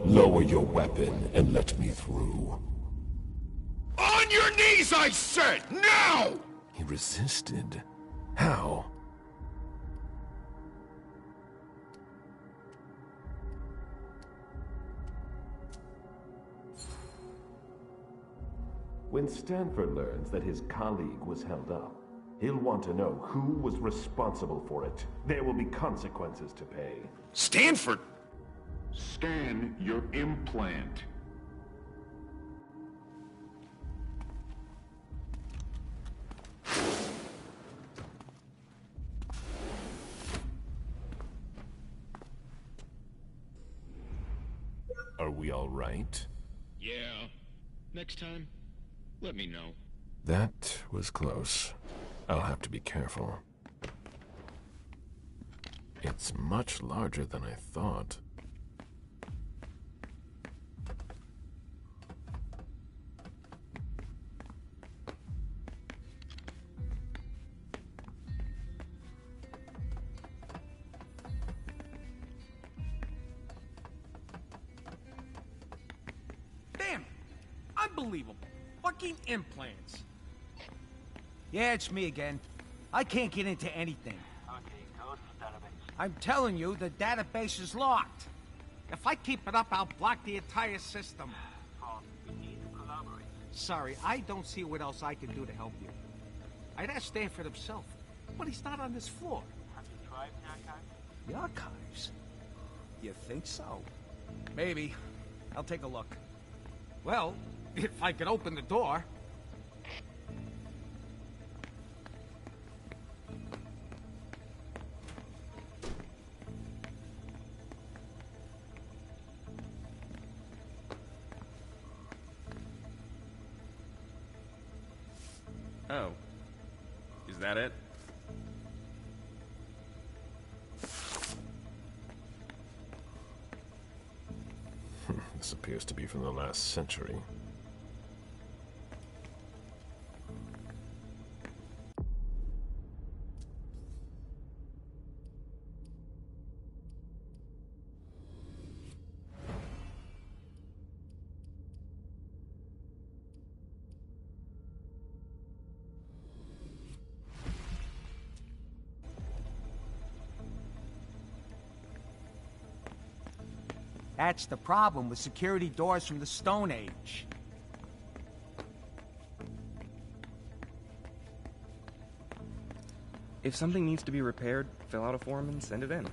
Lower your weapon and let me through. On your knees, I said! Now! He resisted. How? When Stanford learns that his colleague was held up, he'll want to know who was responsible for it. There will be consequences to pay. Stanford? Scan your implant. Are we all right? Yeah. Next time, let me know. That was close. I'll have to be careful. It's much larger than I thought. Damn! Unbelievable! Fucking implants! Yeah, it's me again. I can't get into anything. Okay, go to the database. I'm telling you, the database is locked. If I keep it up, I'll block the entire system. Paul, we need to collaborate. Sorry, I don't see what else I can do to help you. I'd ask Stanford himself, but he's not on this floor. Have you tried the archives? The archives? You think so? Maybe. I'll take a look. Well, if I could open the door. Oh. Is that it? This appears to be from the last century. That's the problem with security doors from the Stone Age. If something needs to be repaired, fill out a form and send it in.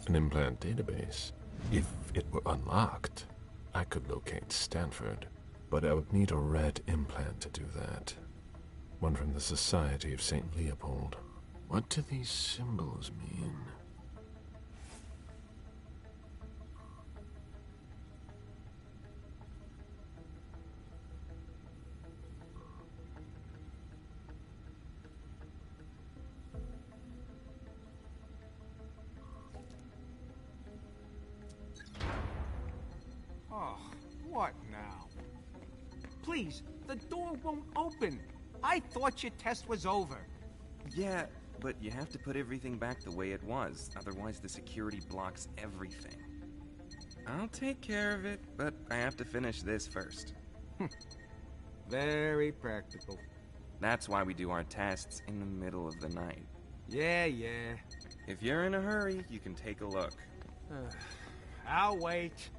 An implant database. If it were unlocked, I could locate Stanford. But I would need a red implant to do that. One from the Society of St. Leopold. What do these symbols mean? Oh, what now? Please, the door won't open. I thought your test was over. Yeah, but you have to put everything back the way it was, otherwise the security blocks everything. I'll take care of it, but I have to finish this first. Very practical. That's why we do our tests in the middle of the night. Yeah. If you're in a hurry, you can take a look. I'll wait.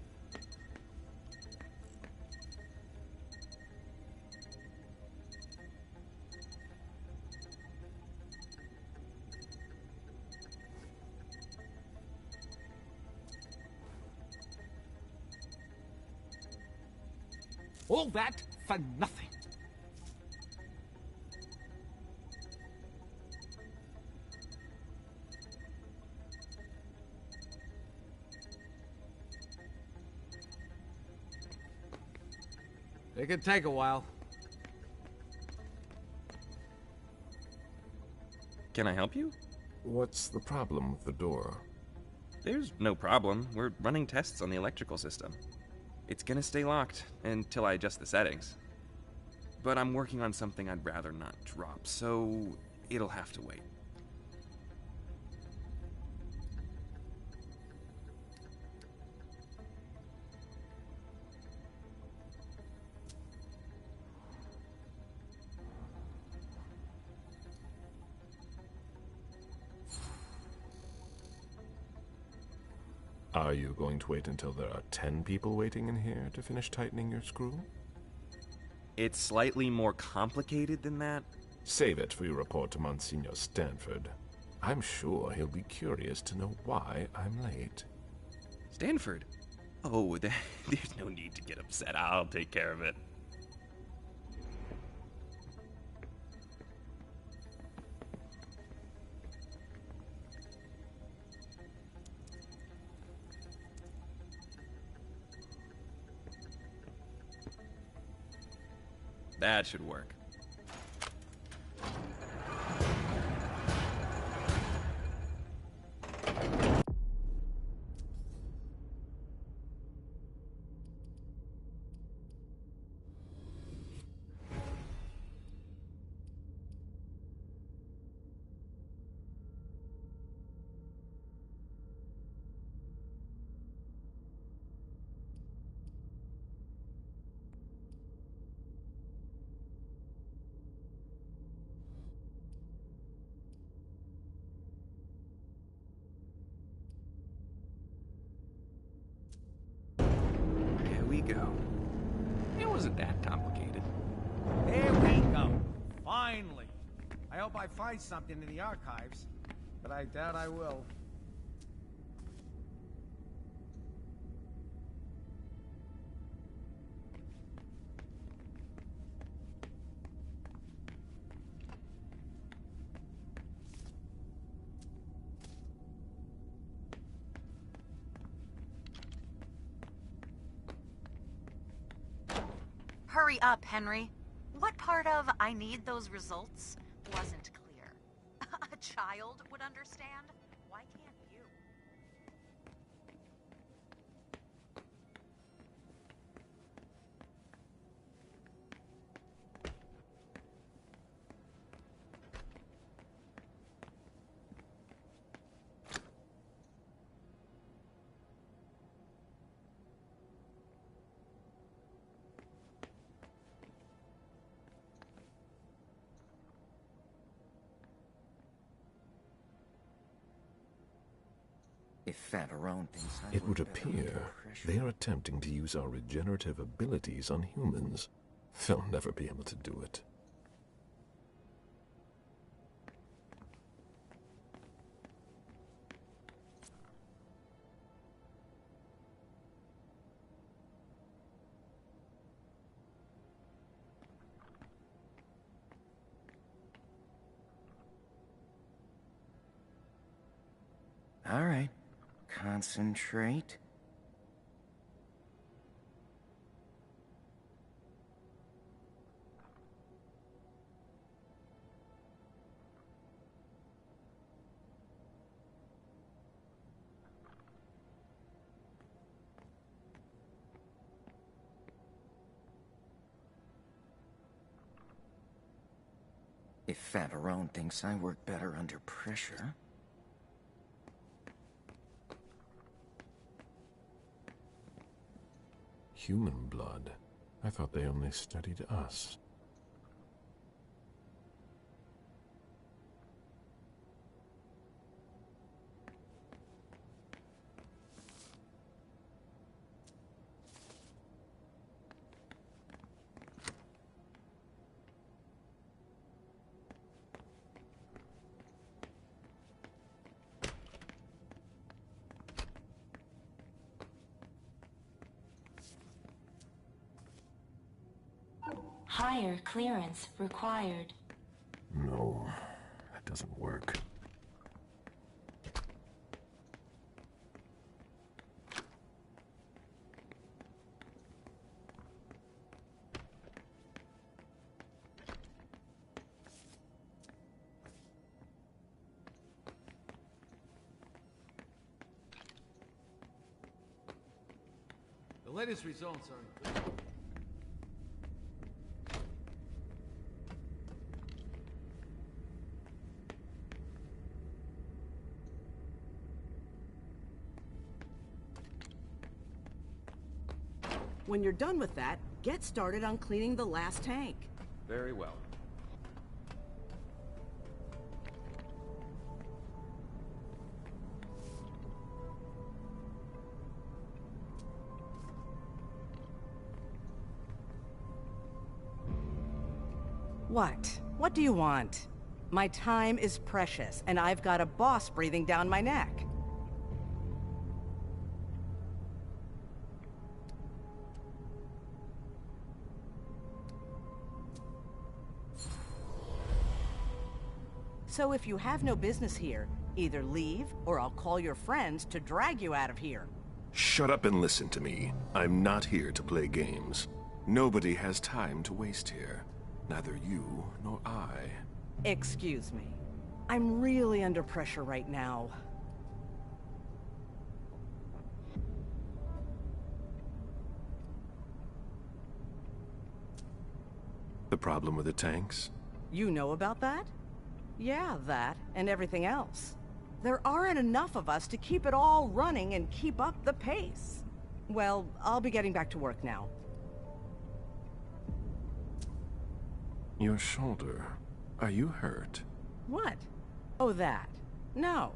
All that for nothing. It could take a while. Can I help you? What's the problem with the door? There's no problem. We're running tests on the electrical system. It's gonna stay locked until I adjust the settings. But I'm working on something I'd rather not drop, so it'll have to wait. Are you going to wait until there are 10 people waiting in here to finish tightening your screw? It's slightly more complicated than that. Save it for your report to Monsignor Stanford. I'm sure he'll be curious to know why I'm late. Stanford? Oh, there's no need to get upset. I'll take care of it. That should work. Go. It wasn't that complicated. There we go. Finally. I hope I find something in the archives, but I doubt I will. Hurry up, Henry. What part of I need those results wasn't clear? A child would understand. Why can't you? If Favarone thinks I It would work better appear under pressure. they are attempting to use our regenerative abilities on humans. They'll never be able to do it. All right. Concentrate. If Favarone thinks I work better under pressure... Human blood? I thought they only studied us. Higher clearance required. No, that doesn't work. The latest results are good. When you're done with that, get started on cleaning the last tank. Very well. What? What do you want? My time is precious, and I've got a boss breathing down my neck. So if you have no business here, either leave, or I'll call your friends to drag you out of here. Shut up and listen to me. I'm not here to play games. Nobody has time to waste here. Neither you nor I. Excuse me. I'm really under pressure right now. The problem with the tanks? You know about that? Yeah, that, and everything else. There aren't enough of us to keep it all running and keep up the pace. Well, I'll be getting back to work now. Your shoulder. Are you hurt? What? Oh, that. No.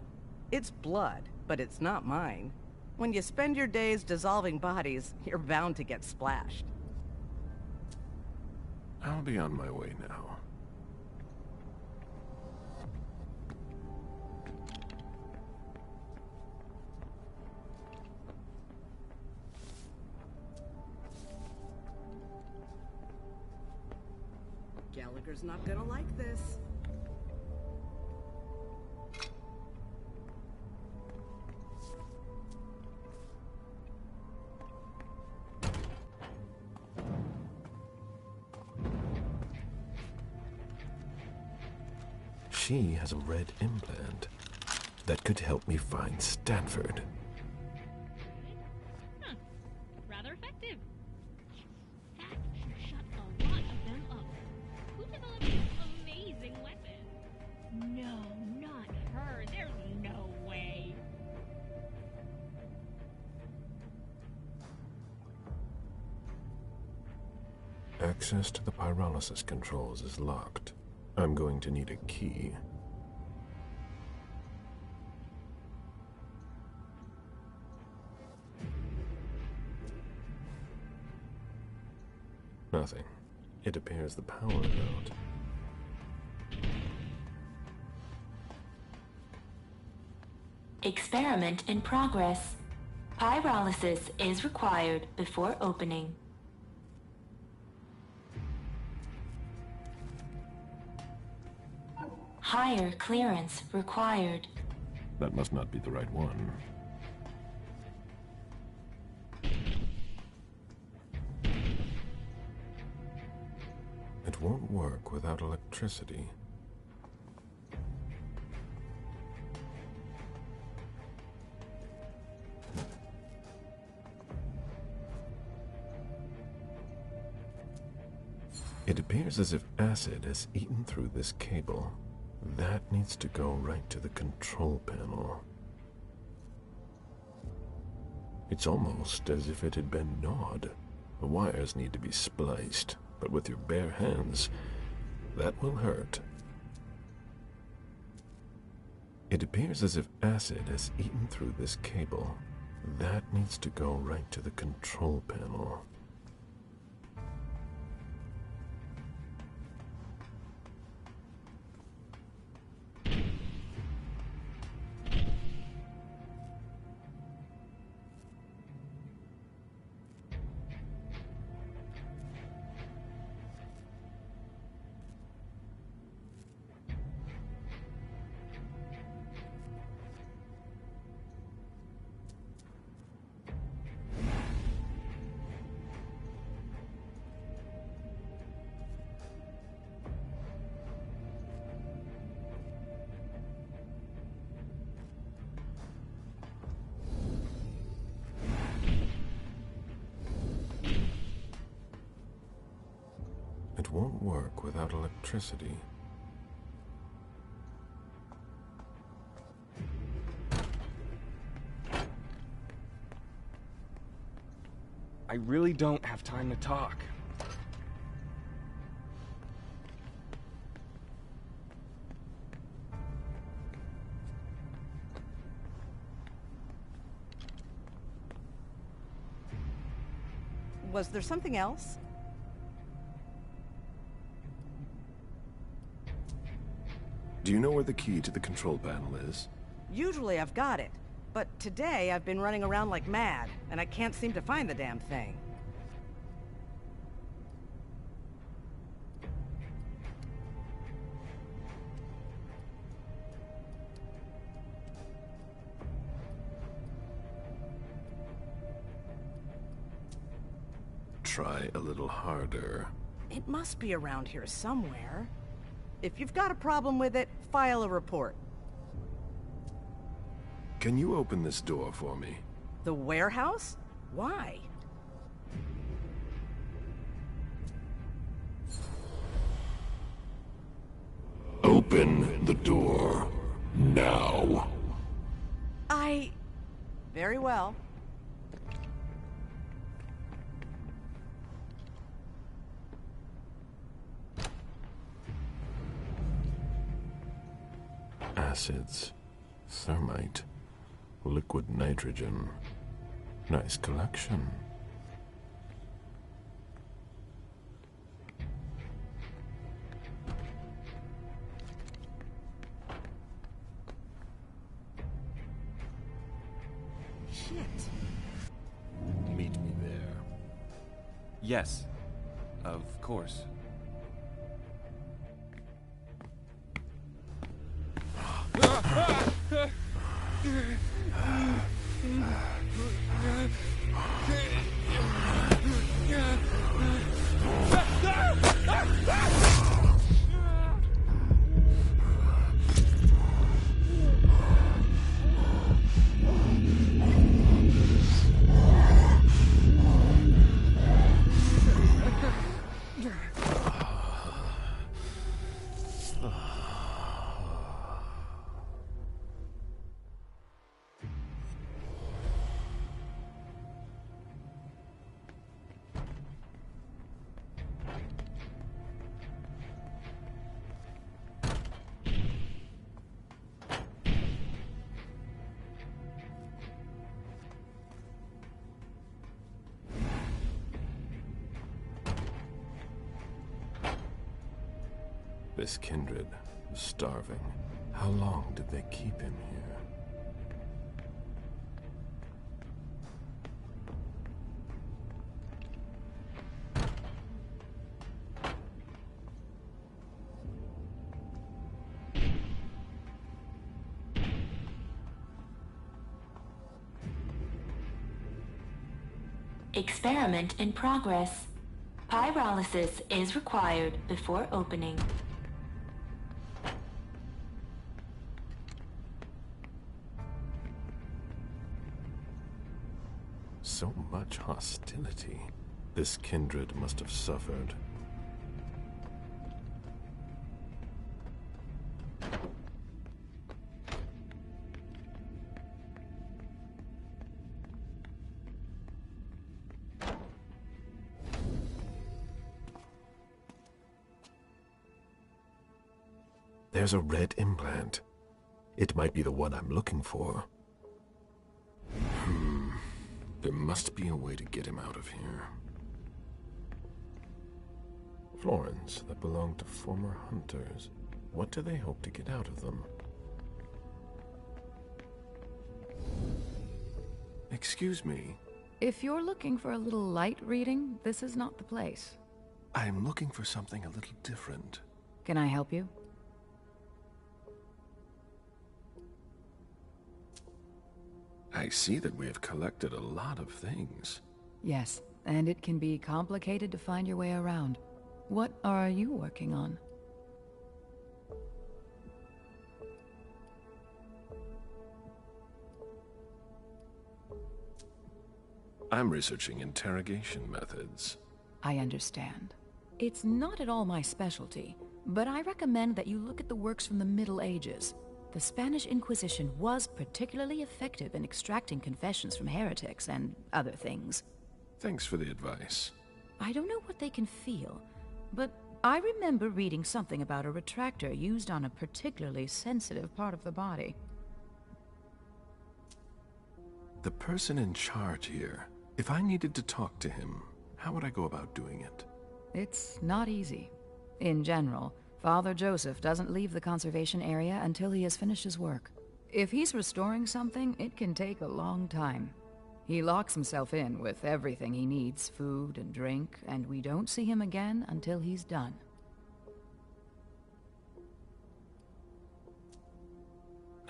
It's blood, but it's not mine. When you spend your days dissolving bodies, you're bound to get splashed. I'll be on my way now. Gallagher's not gonna like this. She has a red implant that could help me find Stanford. Huh. Rather effective. That should shut a lot of them up. Who developed this amazing weapon? No, not her. There's no way. Access to the pyrolysis controls is locked. I'm going to need a key. Nothing. It appears the power is out. Experiment in progress. Pyrolysis is required before opening. Higher clearance required. That must not be the right one. It won't work without electricity. It appears as if acid has eaten through this cable. That needs to go right to the control panel. It's almost as if it had been gnawed. The wires need to be spliced, but with your bare hands, that will hurt. It appears as if acid has eaten through this cable. That needs to go right to the control panel. It won't work without electricity. I really don't have time to talk. Was there something else? Do you know where the key to the control panel is? Usually I've got it, but today I've been running around like mad, and I can't seem to find the damn thing. Try a little harder. It must be around here somewhere. If you've got a problem with it, file a report. Can you open this door for me? The warehouse? Why? Open the door now. Very well. Acids, thermite, liquid nitrogen. Nice collection. Shit. Meet me there. Yes, of course. This kindred was starving. How long did they keep him here? Experiment in progress. Pyrolysis is required before opening. So much hostility. This kindred must have suffered. There's a red implant. It might be the one I'm looking for. There must be a way to get him out of here. Florins that belong to former hunters. What do they hope to get out of them? Excuse me. If you're looking for a little light reading, this is not the place. I'm looking for something a little different. Can I help you? I see that we have collected a lot of things. Yes, and it can be complicated to find your way around. What are you working on? I'm researching interrogation methods. I understand. It's not at all my specialty, but I recommend that you look at the works from the Middle Ages. The Spanish Inquisition was particularly effective in extracting confessions from heretics and other things. Thanks for the advice. I don't know what they can feel, but I remember reading something about a retractor used on a particularly sensitive part of the body. The person in charge here, if I needed to talk to him, how would I go about doing it? It's not easy. In general, Father Joseph doesn't leave the conservation area until he has finished his work. If he's restoring something, it can take a long time. He locks himself in with everything he needs, food and drink, and we don't see him again until he's done.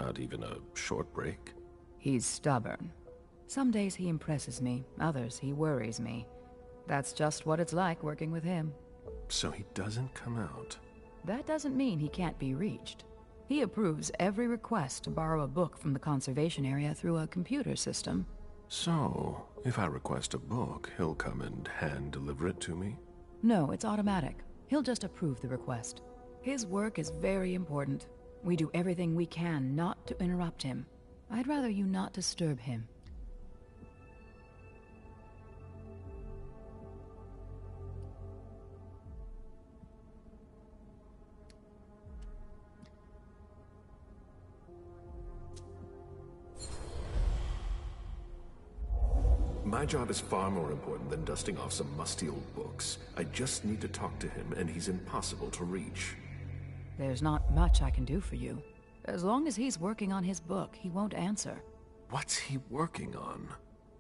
Not even a short break? He's stubborn. Some days he impresses me, others he worries me. That's just what it's like working with him. So he doesn't come out? That doesn't mean he can't be reached. He approves every request to borrow a book from the conservation area through a computer system. So, if I request a book, he'll come and hand-deliver it to me? No, it's automatic. He'll just approve the request. His work is very important. We do everything we can not to interrupt him. I'd rather you not disturb him. My job is far more important than dusting off some musty old books. I just need to talk to him, and he's impossible to reach. There's not much I can do for you. As long as he's working on his book, he won't answer. What's he working on?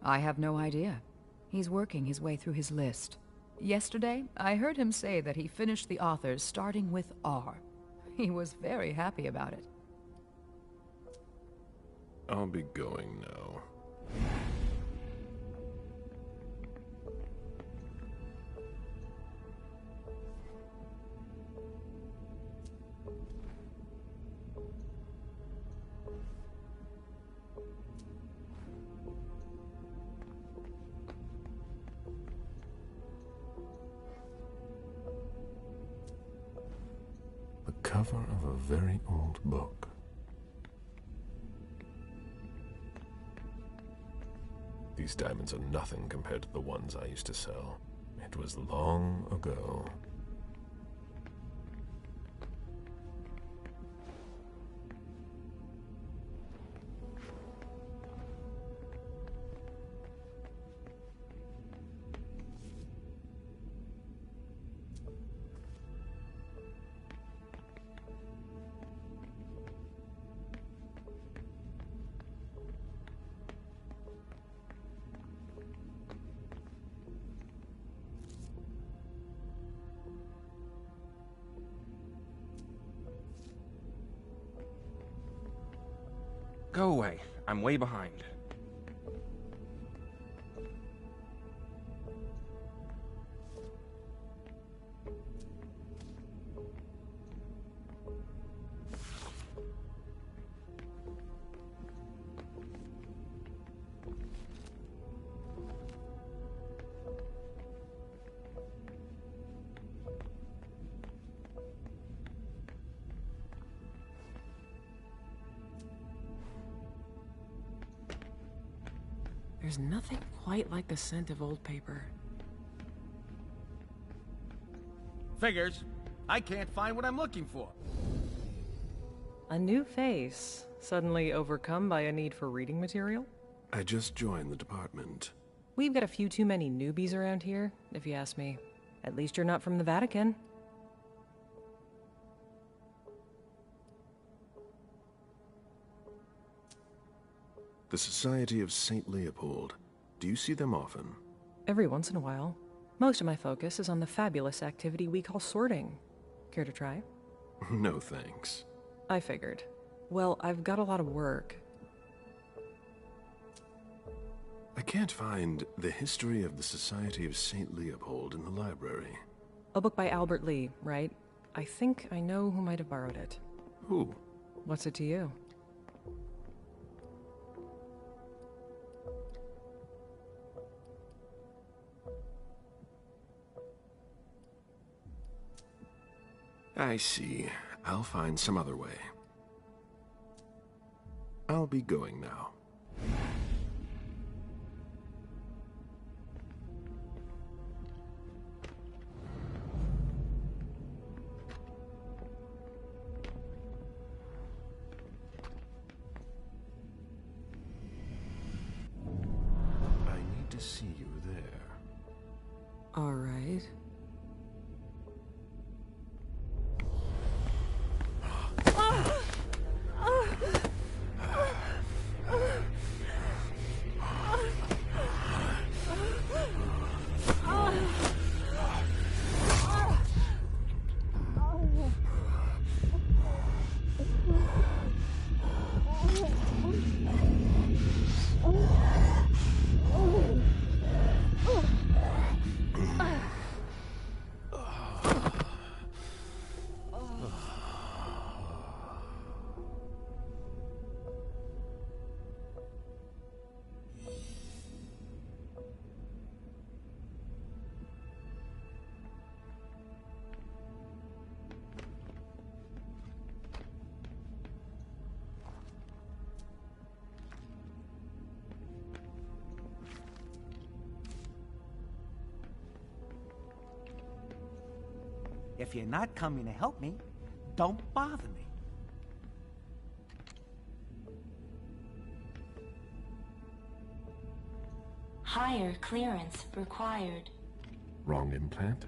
I have no idea. He's working his way through his list. Yesterday, I heard him say that he finished the authors starting with R. He was very happy about it. I'll be going now. The cover of a very old book. These diamonds are nothing compared to the ones I used to sell. It was long ago. Go away. I'm way behind. There's nothing quite like the scent of old paper. Figures. I can't find what I'm looking for. A new face, suddenly overcome by a need for reading material? I just joined the department. We've got a few too many newbies around here, if you ask me. At least you're not from the Vatican. The Society of St. Leopold. Do you see them often? Every once in a while. Most of my focus is on the fabulous activity we call sorting. Care to try? No thanks. I figured. Well, I've got a lot of work. I can't find The History of the Society of St. Leopold in the library. A book by Albert Lee, right? I think I know who might have borrowed it. Who? What's it to you? I see. I'll find some other way. I'll be going now. I need to see you there. All right. If you're not coming to help me, don't bother me. Higher clearance required. Wrong implant?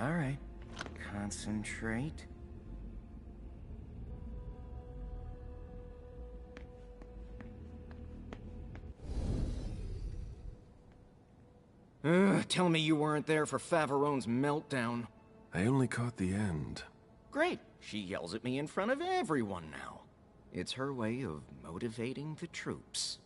All right. Concentrate. Tell me you weren't there for Faverone's meltdown. I only caught the end. Great. She yells at me in front of everyone now. It's her way of motivating the troops.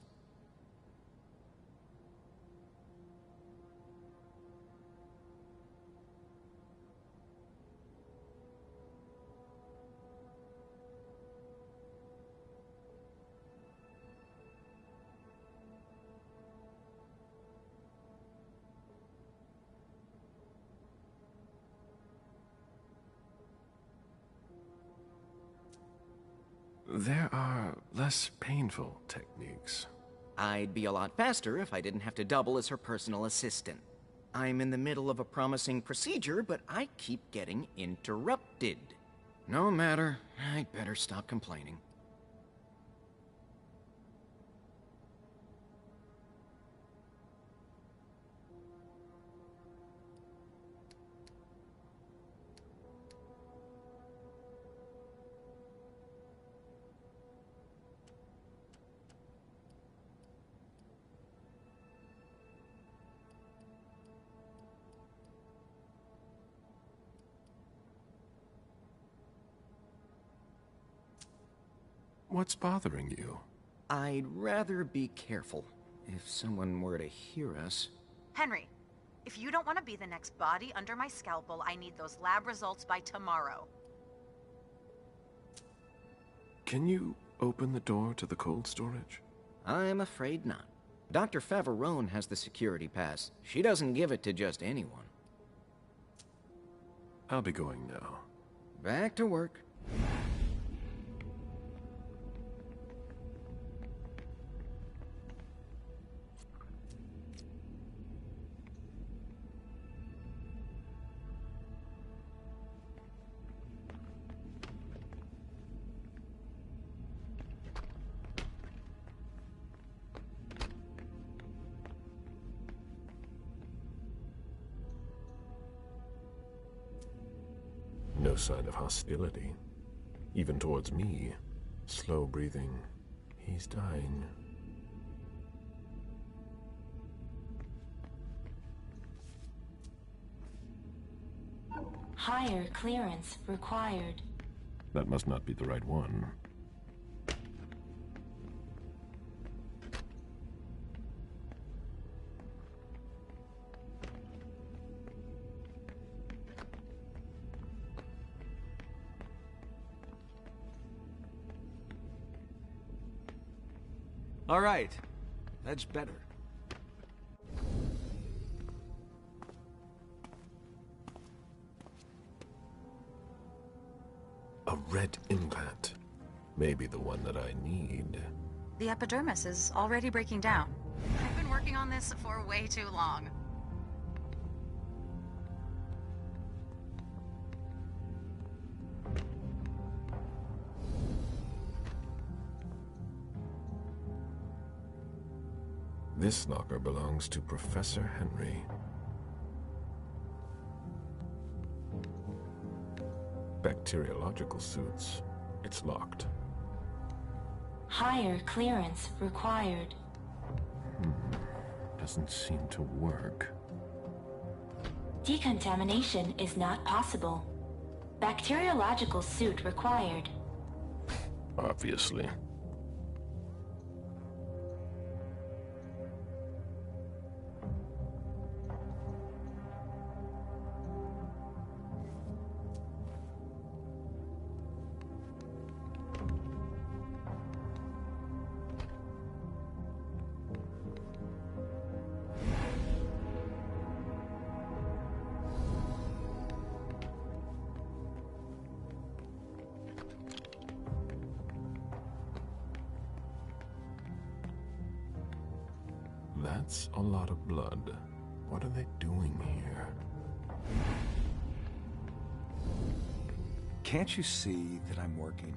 There are less painful techniques. I'd be a lot faster if I didn't have to double as her personal assistant. I'm in the middle of a promising procedure, but I keep getting interrupted. No matter, I'd better stop complaining. What's bothering you? I'd rather be careful. If someone were to hear us... Henry, if you don't want to be the next body under my scalpel, I need those lab results by tomorrow. Can you open the door to the cold storage? I'm afraid not. Dr. Favarone has the security pass. She doesn't give it to just anyone. I'll be going now. Back to work. No sign of hostility. Even towards me. Slow breathing. He's dying. Higher clearance required. That must not be the right one. All right. That's better. A red implant. Maybe the one that I need. The epidermis is already breaking down. I've been working on this for way too long. This locker belongs to Professor Henry. Bacteriological suits. It's locked. Higher clearance required. Doesn't seem to work. Decontamination is not possible. Bacteriological suit required. Obviously. That's a lot of blood. What are they doing here? Can't you see that I'm working?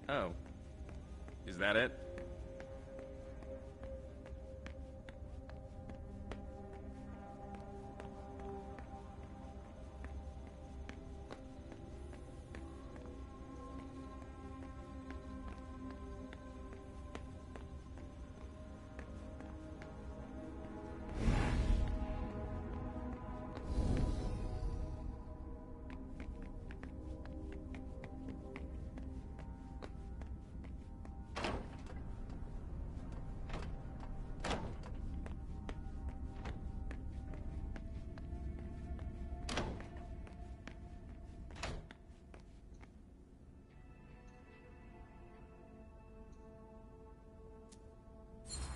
Oh. Is that it?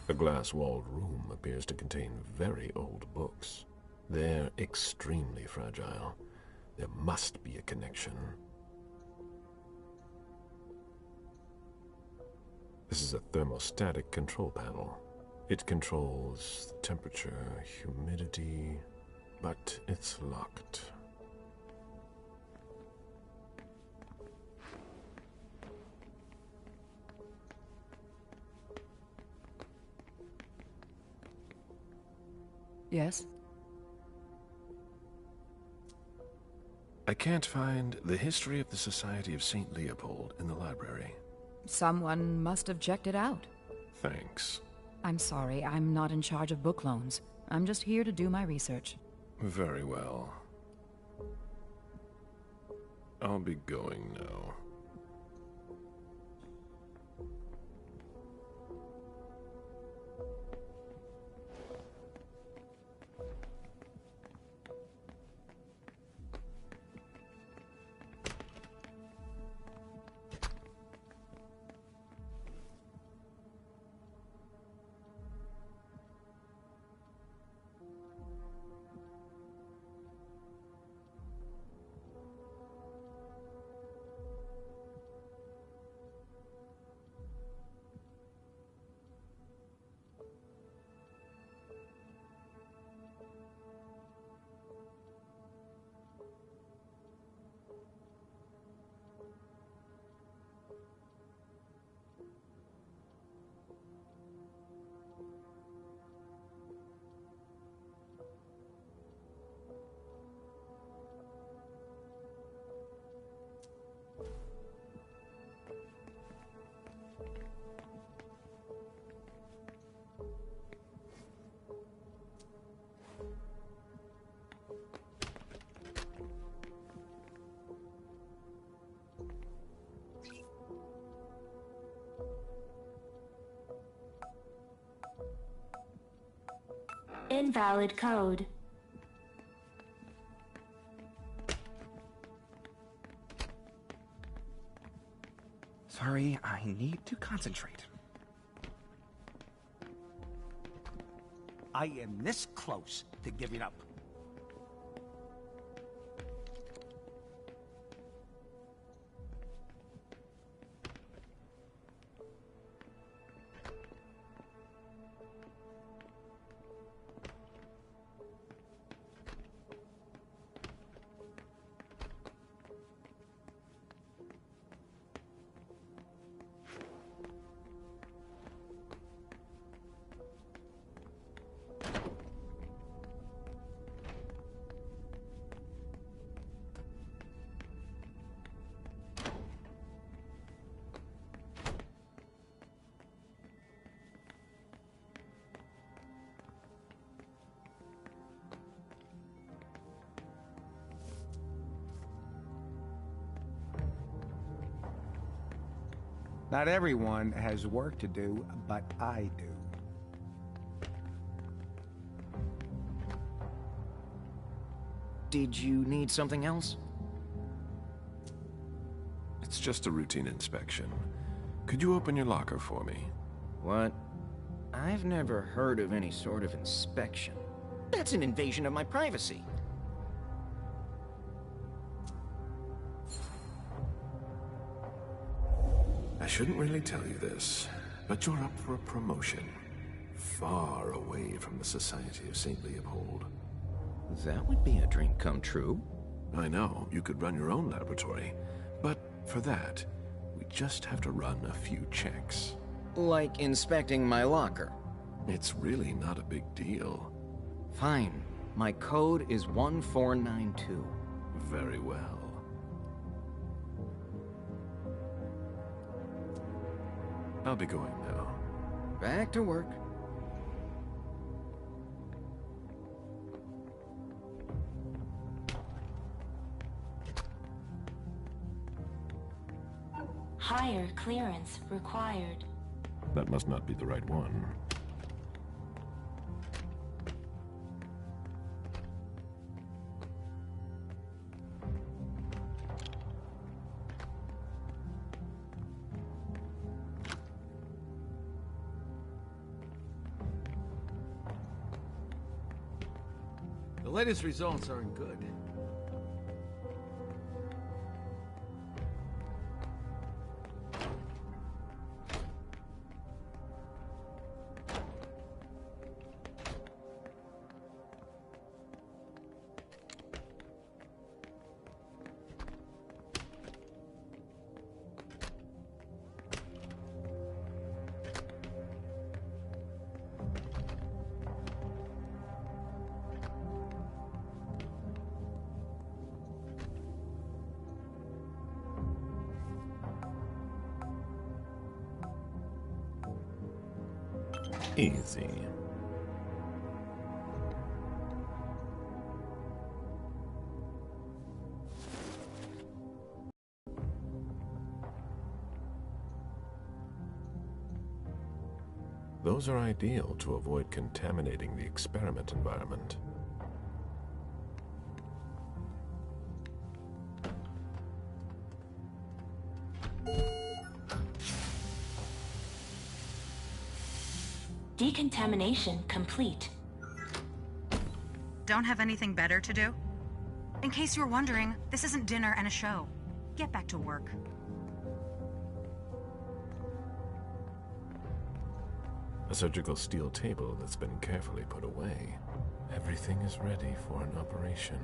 The glass-walled room appears to contain very old books. They're extremely fragile. There must be a connection. This is a thermostatic control panel. It controls temperature, humidity, but it's locked. Yes? I can't find the history of the Society of St. Leopold in the library. Someone must have checked it out. Thanks. I'm sorry, I'm not in charge of book loans. I'm just here to do my research. Very well. I'll be going now. Invalid code. Sorry, I need to concentrate. I am this close to giving up. Not everyone has work to do, but I do. Did you need something else? It's just a routine inspection. Could you open your locker for me? What? I've never heard of any sort of inspection. That's an invasion of my privacy. I shouldn't really tell you this, but you're up for a promotion. Far away from the Society of St. Leopold. That would be a dream come true. I know, you could run your own laboratory, but for that, we just have to run a few checks. Like inspecting my locker. It's really not a big deal. Fine. My code is 1492. Very well. I'll be going now. Back to work. Higher clearance required. That must not be the right one. latest results aren't good. Easy. Those are ideal to avoid contaminating the experiment environment. Decontamination complete. Don't have anything better to do? In case you're wondering, this isn't dinner and a show. Get back to work. A surgical steel table that's been carefully put away. Everything is ready for an operation.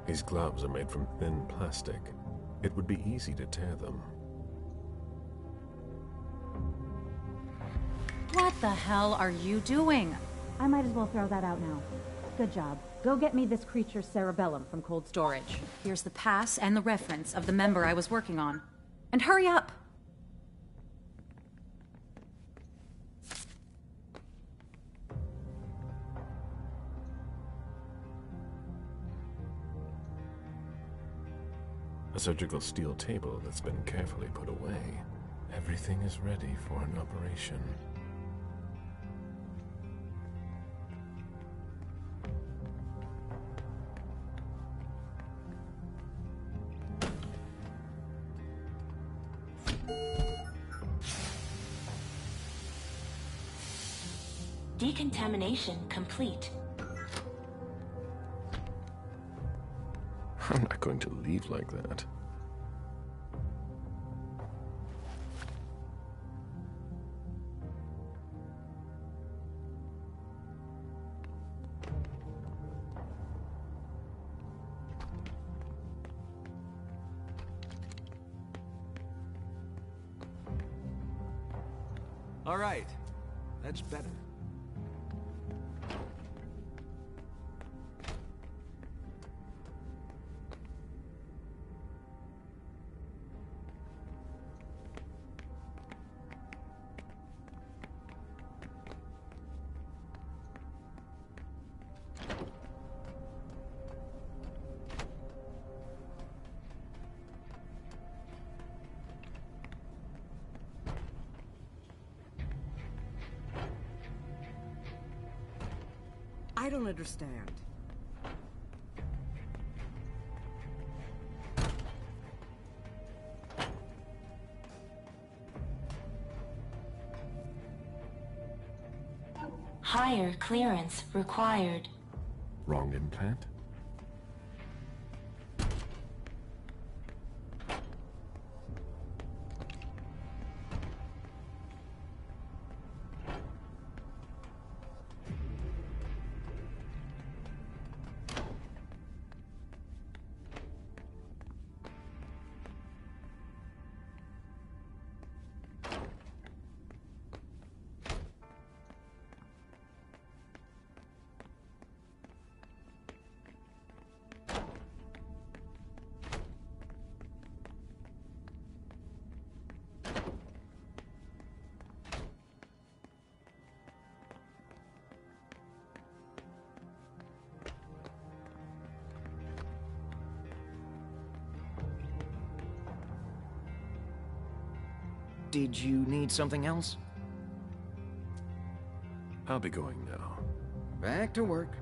These gloves are made from thin plastic. It would be easy to tear them. What the hell are you doing? I might as well throw that out now. Good job. Go get me this creature's cerebellum from cold storage. Here's the pass and the reference of the member I was working on. And hurry up! A surgical steel table that's been carefully put away. Everything is ready for an operation. Decontamination complete. I'm not going to leave like that. All right. That's better. I don't understand. Higher clearance required. Wrong implant? Did you need something else? I'll be going now. Back to work.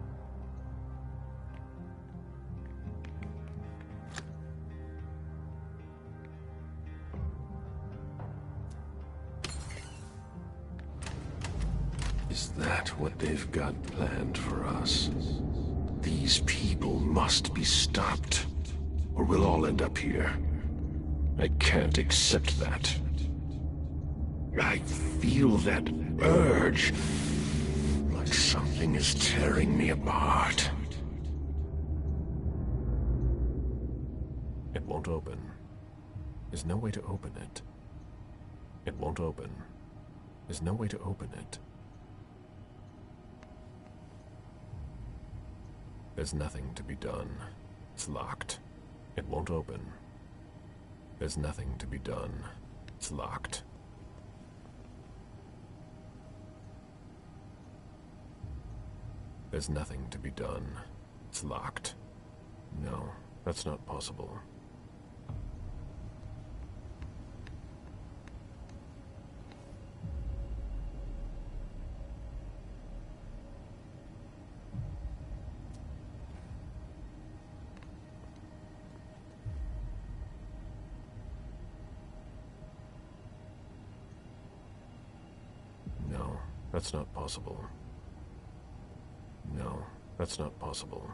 Is that what they've got planned for us? These people must be stopped, or we'll all end up here. I can't accept that. I feel that urge, like something is tearing me apart. It won't open. There's no way to open it. It won't open. There's no way to open it. There's nothing to be done. It's locked. It won't open. There's nothing to be done. It's locked. There's nothing to be done. It's locked. No, that's not possible. No, that's not possible. No, that's not possible.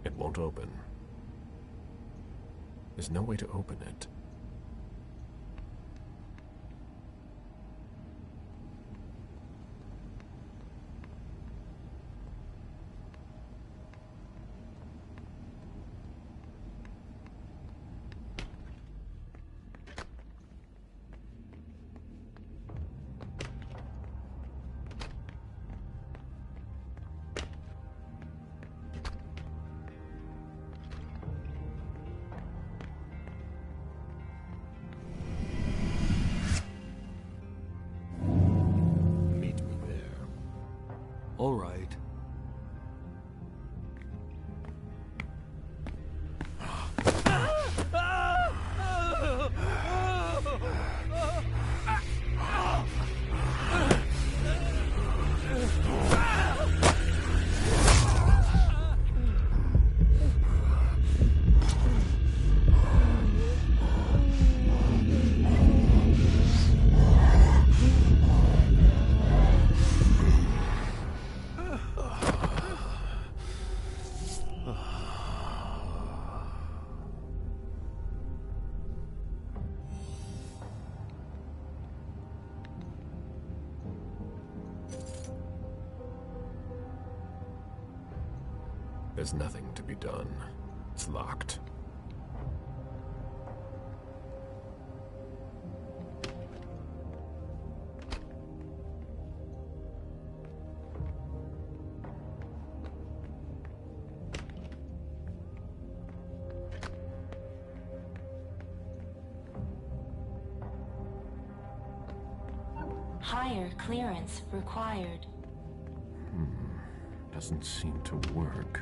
It won't open. There's no way to open it. All right. There's nothing to be done. It's locked. Higher clearance required. Doesn't seem to work.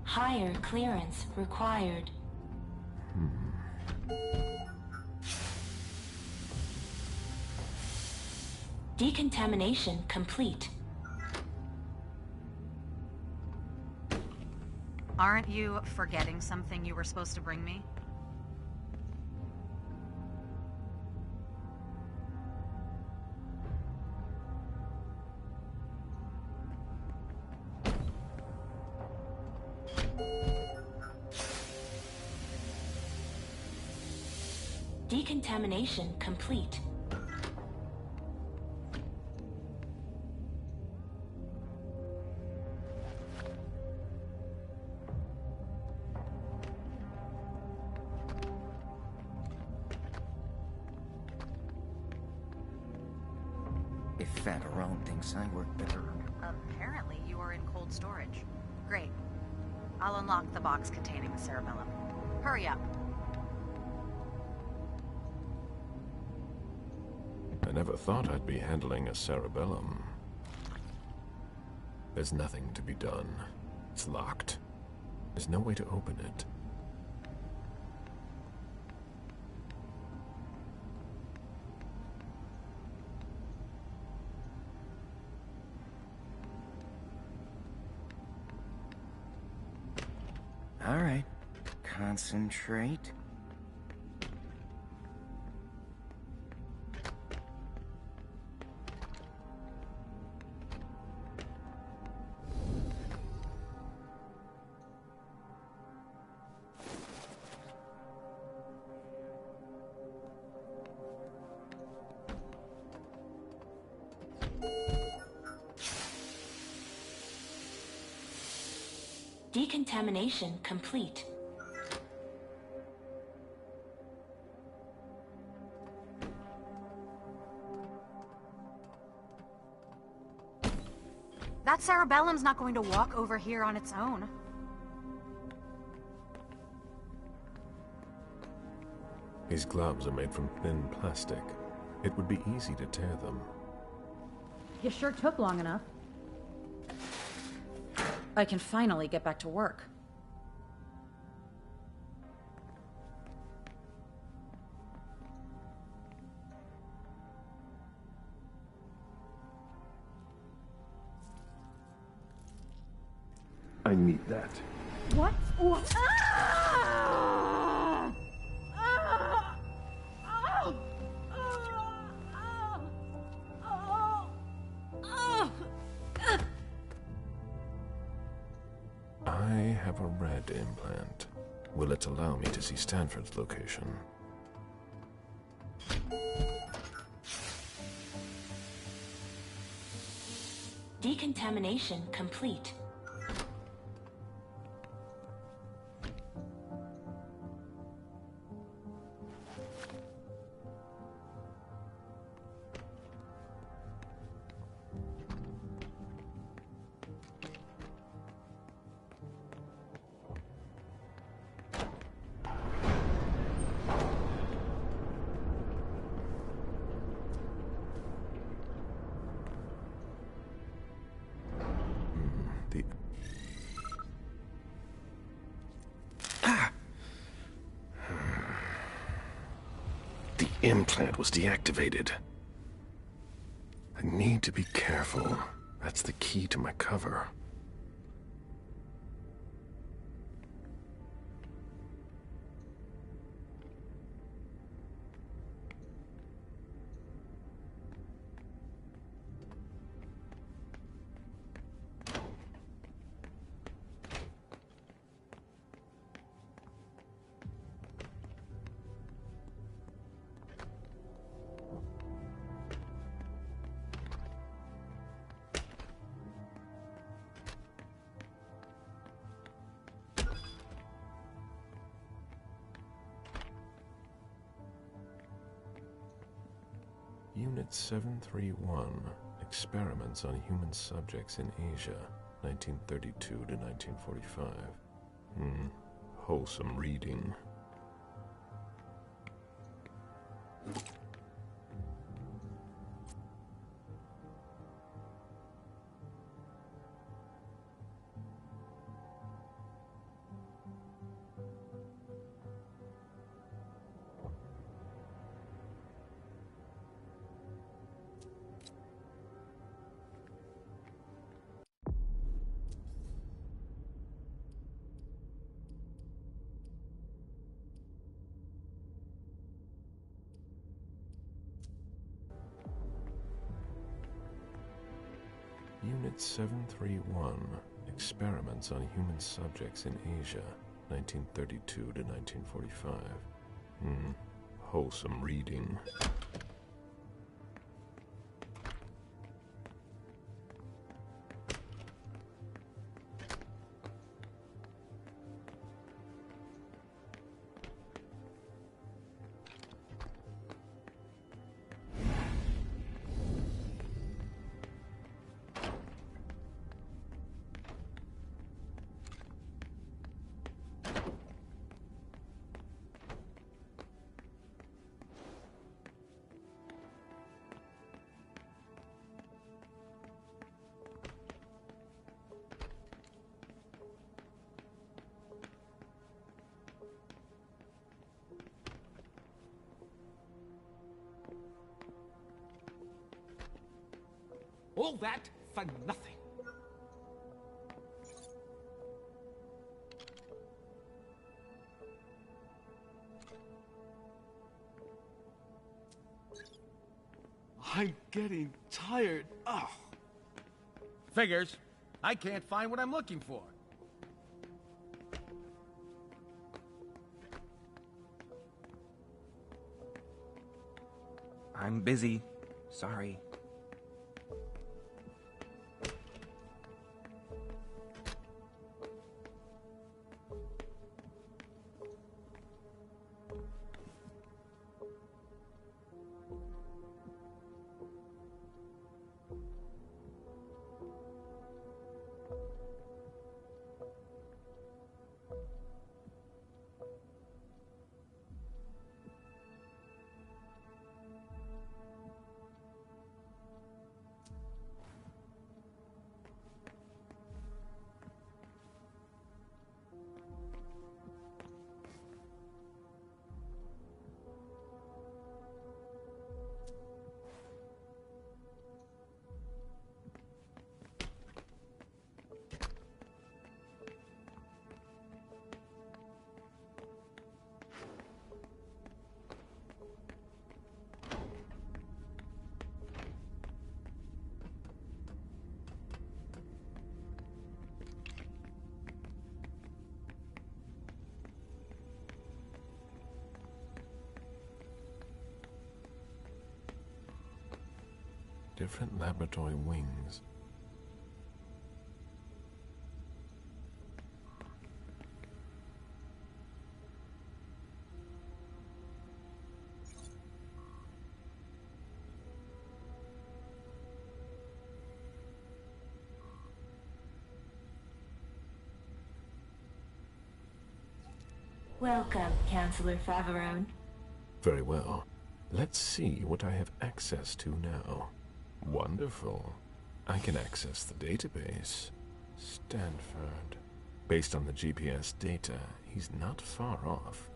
Higher clearance required. Decontamination complete. Aren't you forgetting something you were supposed to bring me? Decontamination complete. Fantarone thinks I work better. Apparently you are in cold storage. Great. I'll unlock the box containing the cerebellum. Hurry up. I never thought I'd be handling a cerebellum. There's nothing to be done. It's locked. There's no way to open it. All right. Concentrate. Decontamination complete. That cerebellum's not going to walk over here on its own. These gloves are made from thin plastic. It would be easy to tear them. You sure took long enough. I can finally get back to work. I need that. What? I have a red implant. Will it allow me to see Stanford's location? Decontamination complete. The implant was deactivated. I need to be careful. That's the key to my cover. Unit 731, Experiments on Human Subjects in Asia, 1932 to 1945. Wholesome reading. Unit 731, Experiments on Human Subjects in Asia, 1932 to 1945. Wholesome reading. All that for nothing. I'm getting tired. Oh. Figures. I can't find what I'm looking for. I'm busy. Sorry. Different laboratory wings. Welcome, Counselor Faverone. Very well. Let's see what I have access to now. Wonderful. I can access the database. Stanford. Based on the GPS data, he's not far off.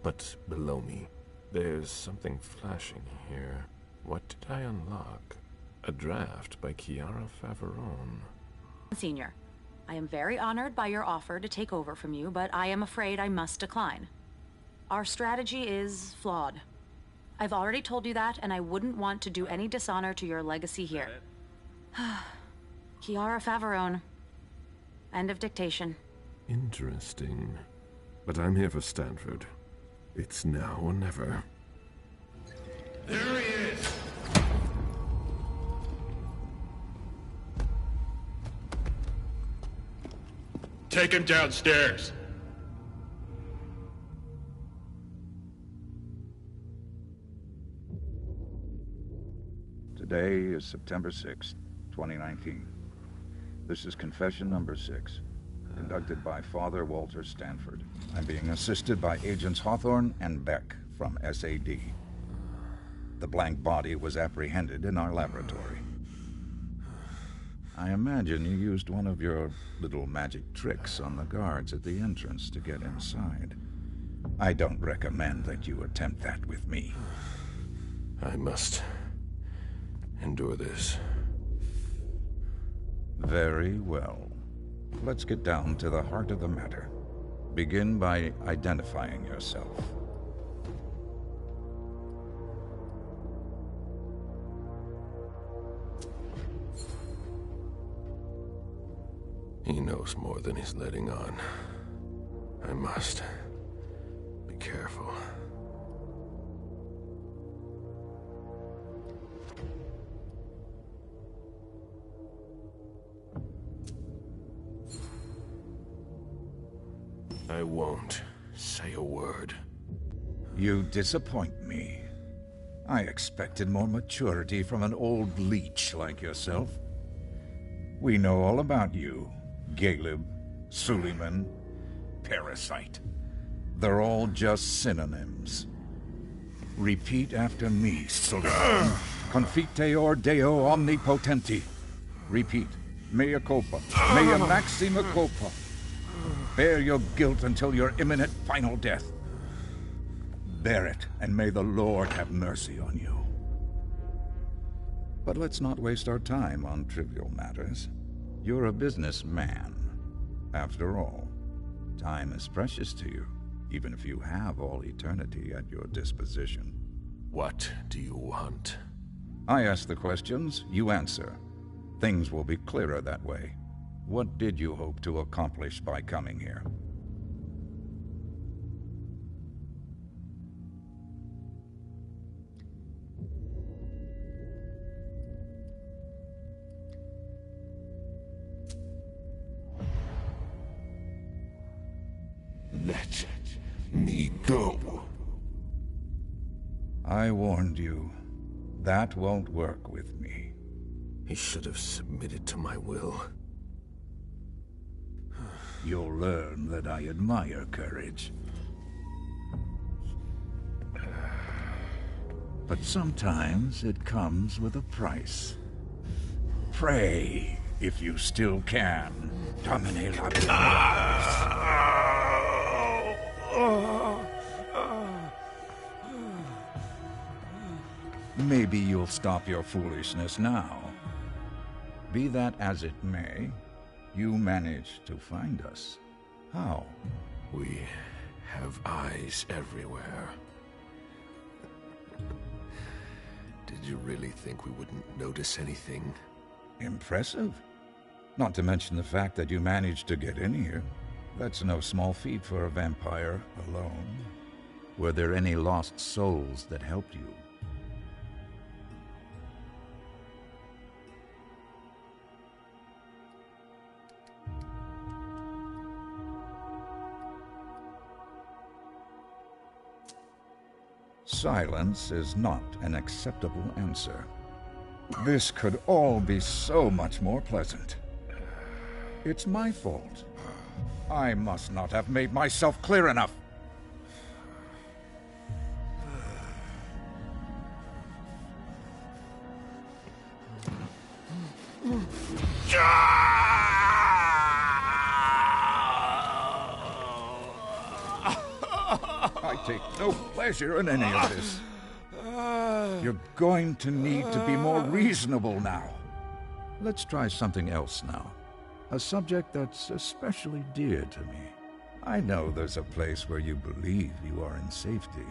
But below me, there's something flashing here. What did I unlock? A draft by Chiara Faverone. Senior, I am very honored by your offer to take over from you, but I am afraid I must decline. Our strategy is flawed. I've already told you that, and I wouldn't want to do any dishonor to your legacy here. Chiara Faverone. End of dictation. Interesting. But I'm here for Stanford. It's now or never. There he is! Take him downstairs. Today is September 6th, 2019. This is confession number 6, conducted by Father Walter Stanford. I'm being assisted by Agents Hawthorne and Beck from SAD. The blank body was apprehended in our laboratory. I imagine you used one of your little magic tricks on the guards at the entrance to get inside. I don't recommend that you attempt that with me. I must endure this. Very well. Let's get down to the heart of the matter. Begin by identifying yourself. He knows more than he's letting on. I must be careful. I won't say a word. You disappoint me. I expected more maturity from an old leech like yourself. We know all about you. Galeb, Suleiman, Parasite. They're all just synonyms. Repeat after me, Suleiman. Confiteor Deo Omnipotenti. Repeat. Mea culpa. Mea maxima culpa. Bear your guilt until your imminent final death. Bear it, and may the Lord have mercy on you. But let's not waste our time on trivial matters. You're a businessman. After all, time is precious to you, even if you have all eternity at your disposition. What do you want? I ask the questions, you answer. Things will be clearer that way. What did you hope to accomplish by coming here? Let me go. I warned you. That won't work with me. He should have submitted to my will. You'll learn that I admire courage. But sometimes it comes with a price. Pray, if you still can. Domine la Maybe you'll stop your foolishness now. Be that as it may, you managed to find us. How? We have eyes everywhere. Did you really think we wouldn't notice anything? Impressive. Not to mention the fact that you managed to get in here. That's no small feat for a vampire alone. Were there any lost souls that helped you? Silence is not an acceptable answer. This could all be so much more pleasant. It's my fault. I must not have made myself clear enough. I take no pleasure in any of this. You're going to need to be more reasonable now. Let's try something else now. A subject that's especially dear to me. I know there's a place where you believe you are in safety.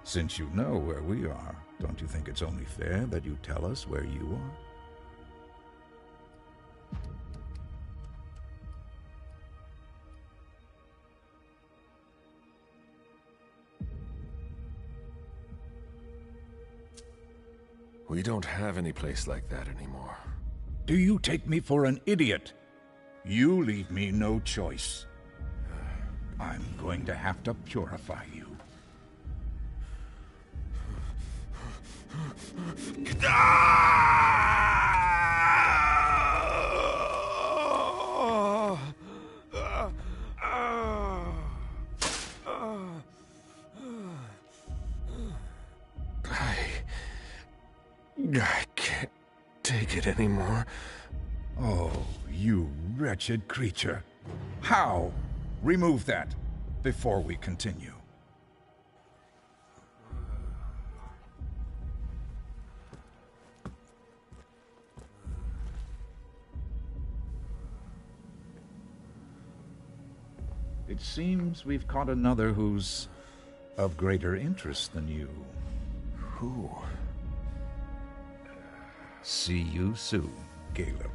Since you know where we are, don't you think it's only fair that you tell us where you are? We don't have any place like that anymore. Do you take me for an idiot? You leave me no choice. I'm going to have to purify you. I can't take it anymore. Oh, you wretched creature. How? Remove that before we continue. It seems we've caught another who's of greater interest than you. Who? See you soon, Caleb.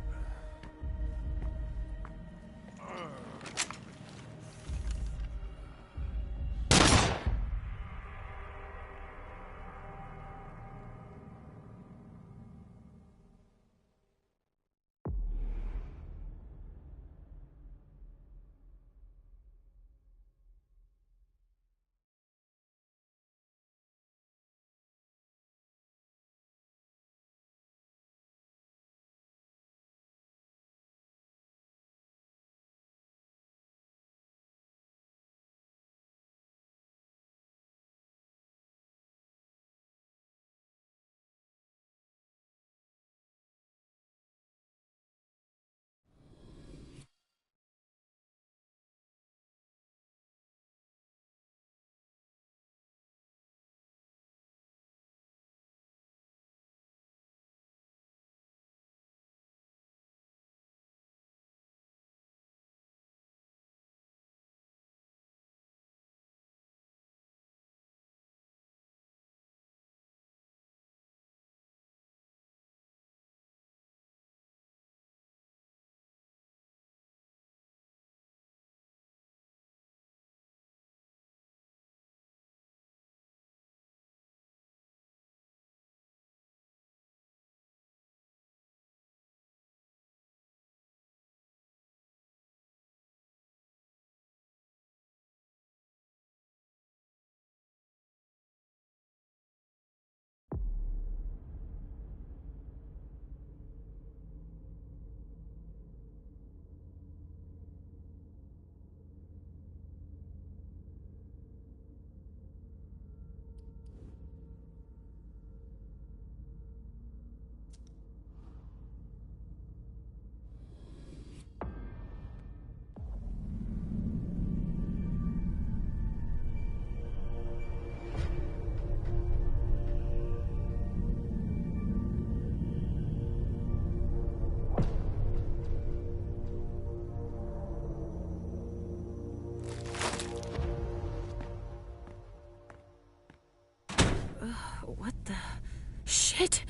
Shit.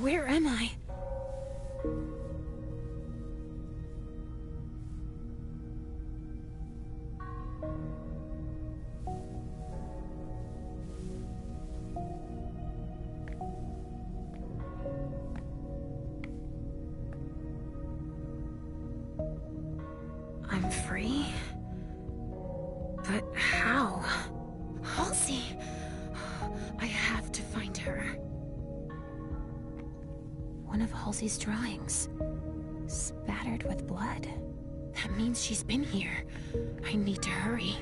Where am I? I'm free? But how? Halsey! I have to find her. One of Halsey's drawings. Spattered with blood. That means she's been here. I need to hurry.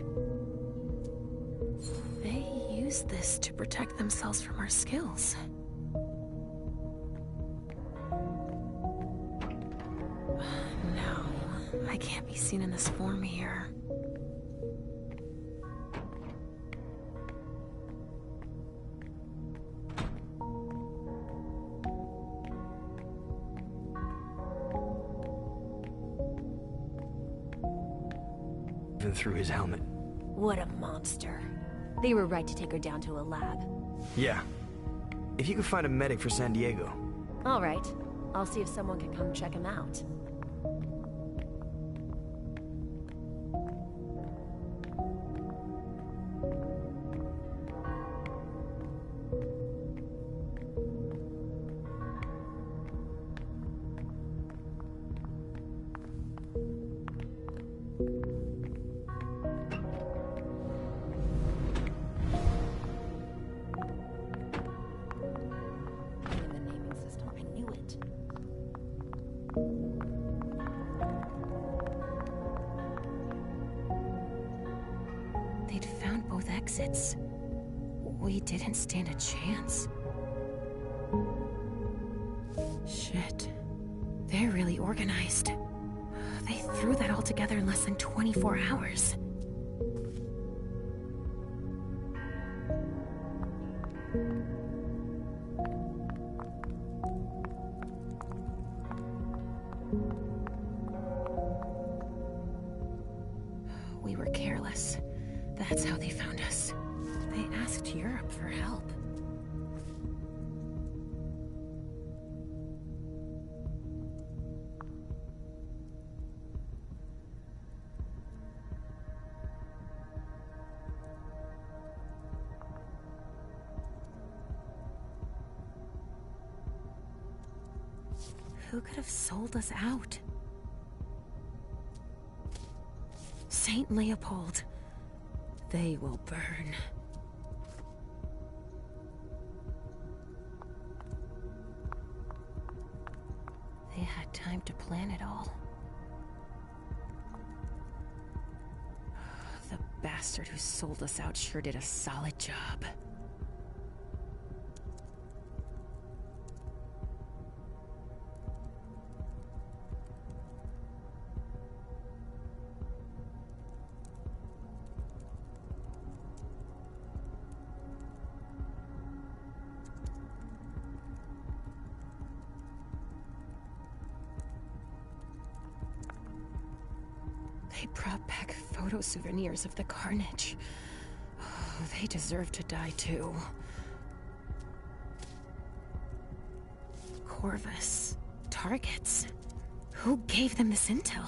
They use this to protect themselves from our skills. No, I can't be seen in this form here. Even through his helmet. What a monster. They were right to take her down to a lab. Yeah. If you could find a medic for San Diego. All right. I'll see if someone can come check him out. They'd found both exits. We didn't stand a chance. Shit. They're really organized. They threw that all together in less than 24 hours. We were careless. That's how they found us. They asked Europe for help. Who could have sold us out? Saint Leopold. They will burn. They had time to plan it all. The bastard who sold us out sure did a solid job. They brought back photo souvenirs of the carnage. Oh, they deserve to die too. Corvus. Targets. Who gave them this intel?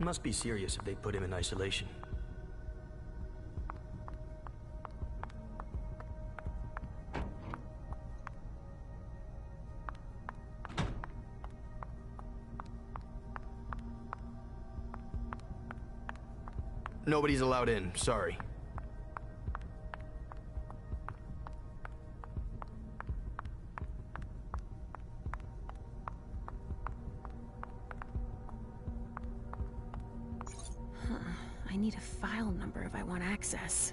Must be serious if they put him in isolation. Nobody's allowed in, sorry. I need a file number if I want access.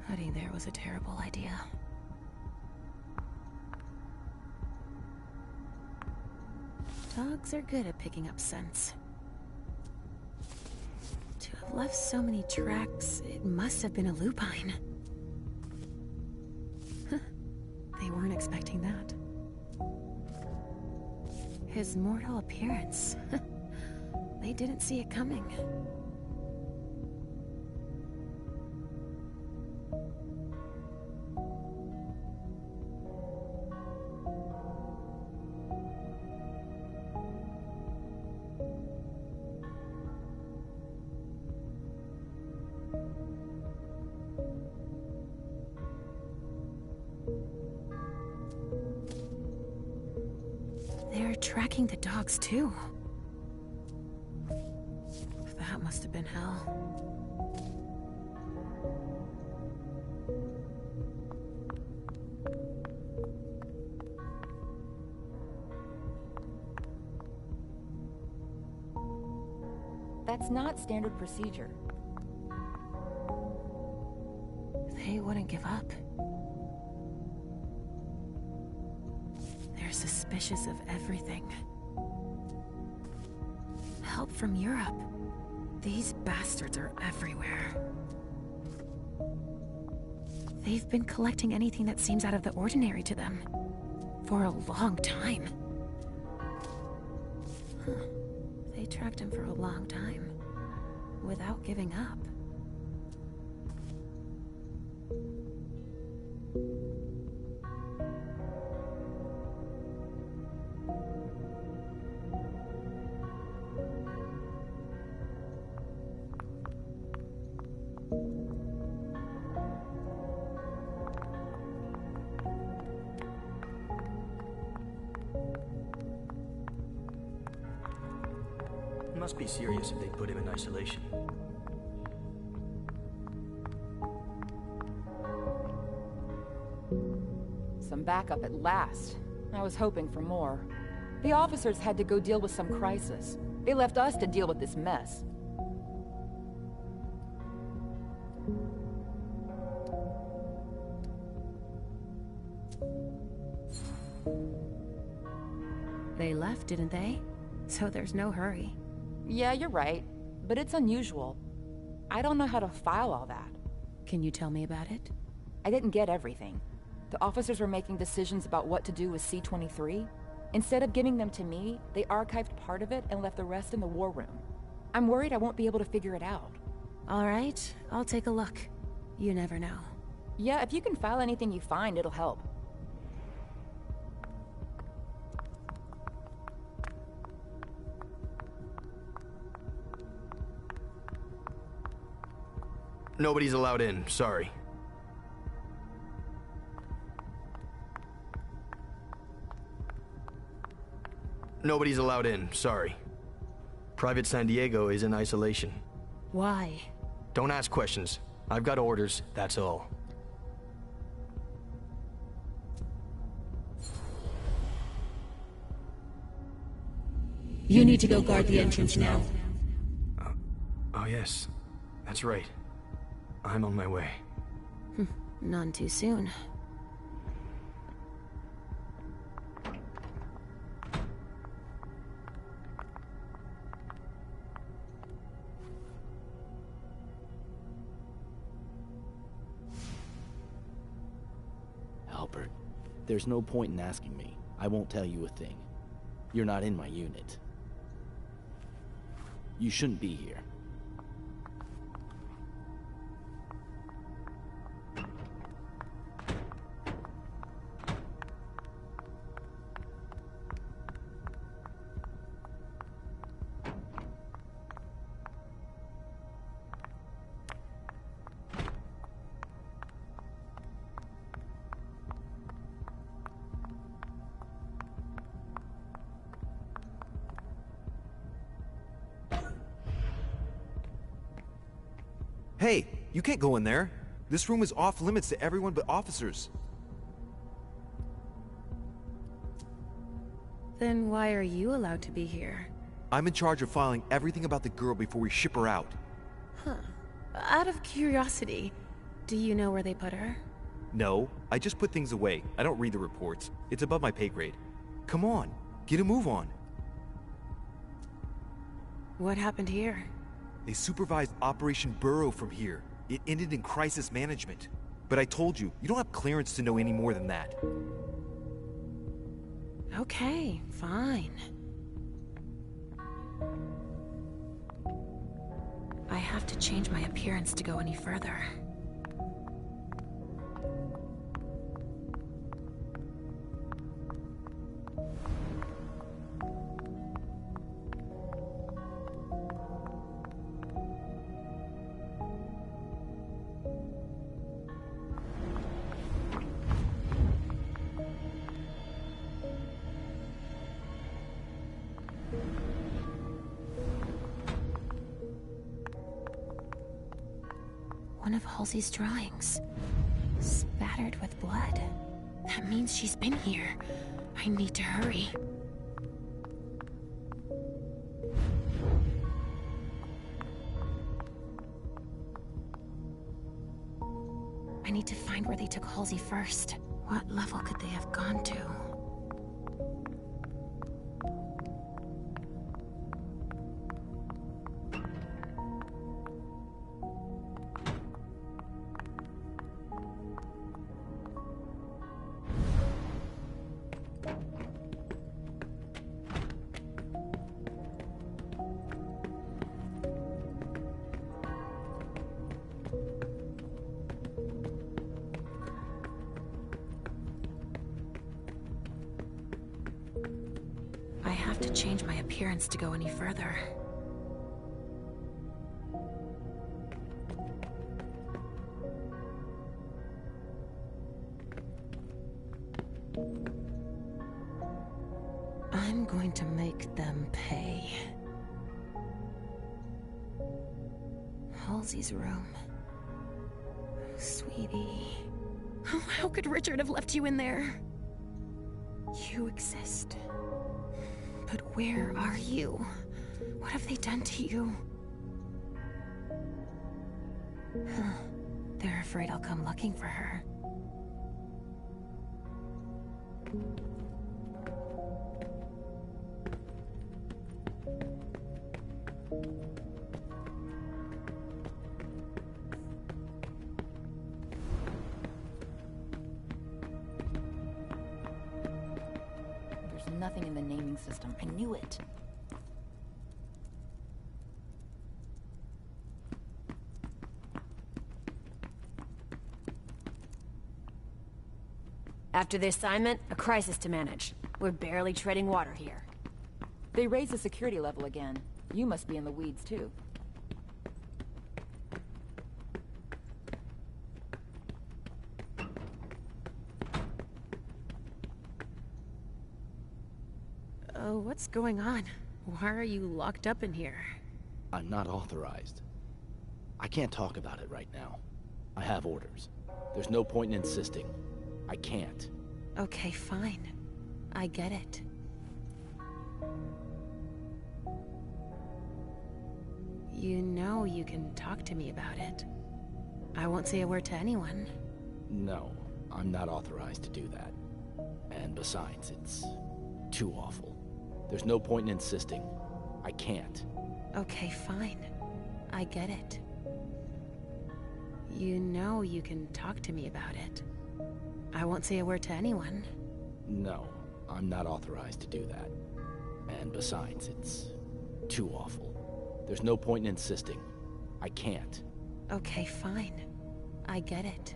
Hiding there was a terrible idea. Dogs are good at picking up scents. To have left so many tracks, it must have been a lupine. They weren't expecting that. His mortal appearance. They didn't see it coming. They're tracking the dogs too. That must have been hell. That's not standard procedure. They wouldn't give up. They're suspicious of everything. Help from Europe. These bastards are everywhere. They've been collecting anything that seems out of the ordinary to them. For a long time. They tracked him for a long time. Without giving up. It must be serious if they put him in isolation. Some backup at last. I was hoping for more. The officers had to go deal with some crisis. They left us to deal with this mess. They left, didn't they? So there's no hurry. Yeah, you're right. But it's unusual. I don't know how to file all that. Can you tell me about it? I didn't get everything. The officers were making decisions about what to do with C-23. Instead of giving them to me, they archived part of it and left the rest in the war room. I'm worried I won't be able to figure it out. All right, I'll take a look. You never know. Yeah, if you can file anything you find, it'll help. Nobody's allowed in, sorry. Nobody's allowed in, sorry. Private San Diego is in isolation. Why? Don't ask questions. I've got orders, that's all. You need to go guard the entrance now. Oh yes, that's right. I'm on my way. None too soon. Albert, there's no point in asking me. I won't tell you a thing. You're not in my unit. You shouldn't be here. Hey, you can't go in there. This room is off limits to everyone but officers. Then why are you allowed to be here? I'm in charge of filing everything about the girl before we ship her out. Huh. Out of curiosity, do you know where they put her? No, I just put things away. I don't read the reports. It's above my pay grade. Come on, get a move on. What happened here? They supervised Operation Burrow from here. It ended in crisis management. But I told you, you don't have clearance to know any more than that. Okay, fine. I have to change my appearance to go any further. One of Halsey's drawings. Spattered with blood. That means she's been here. I need to hurry. I need to find where they took Halsey first. What level could they have gone to? I have to change my appearance to go any further. I'm going to make them pay. Halsey's room. Sweetie. How could Richard have left you in there? You exist. But where are you? What have they done to you? They're afraid I'll come looking for her. There's nothing in the naming system. I knew it. After the assignment, a crisis to manage. We're barely treading water here. They raised the security level again. You must be in the weeds, too. Oh, what's going on? Why are you locked up in here? I'm not authorized. I can't talk about it right now. I have orders. There's no point in insisting. I can't. Okay, fine. I get it. You know you can talk to me about it. I won't say a word to anyone. No, I'm not authorized to do that. And besides, it's too awful. There's no point in insisting. I can't. Okay, fine. I get it. You know you can talk to me about it. I won't say a word to anyone. No, I'm not authorized to do that. And besides, it's too awful. There's no point in insisting. I can't. Okay, fine. I get it.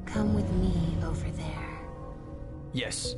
Come with me over there. Yes.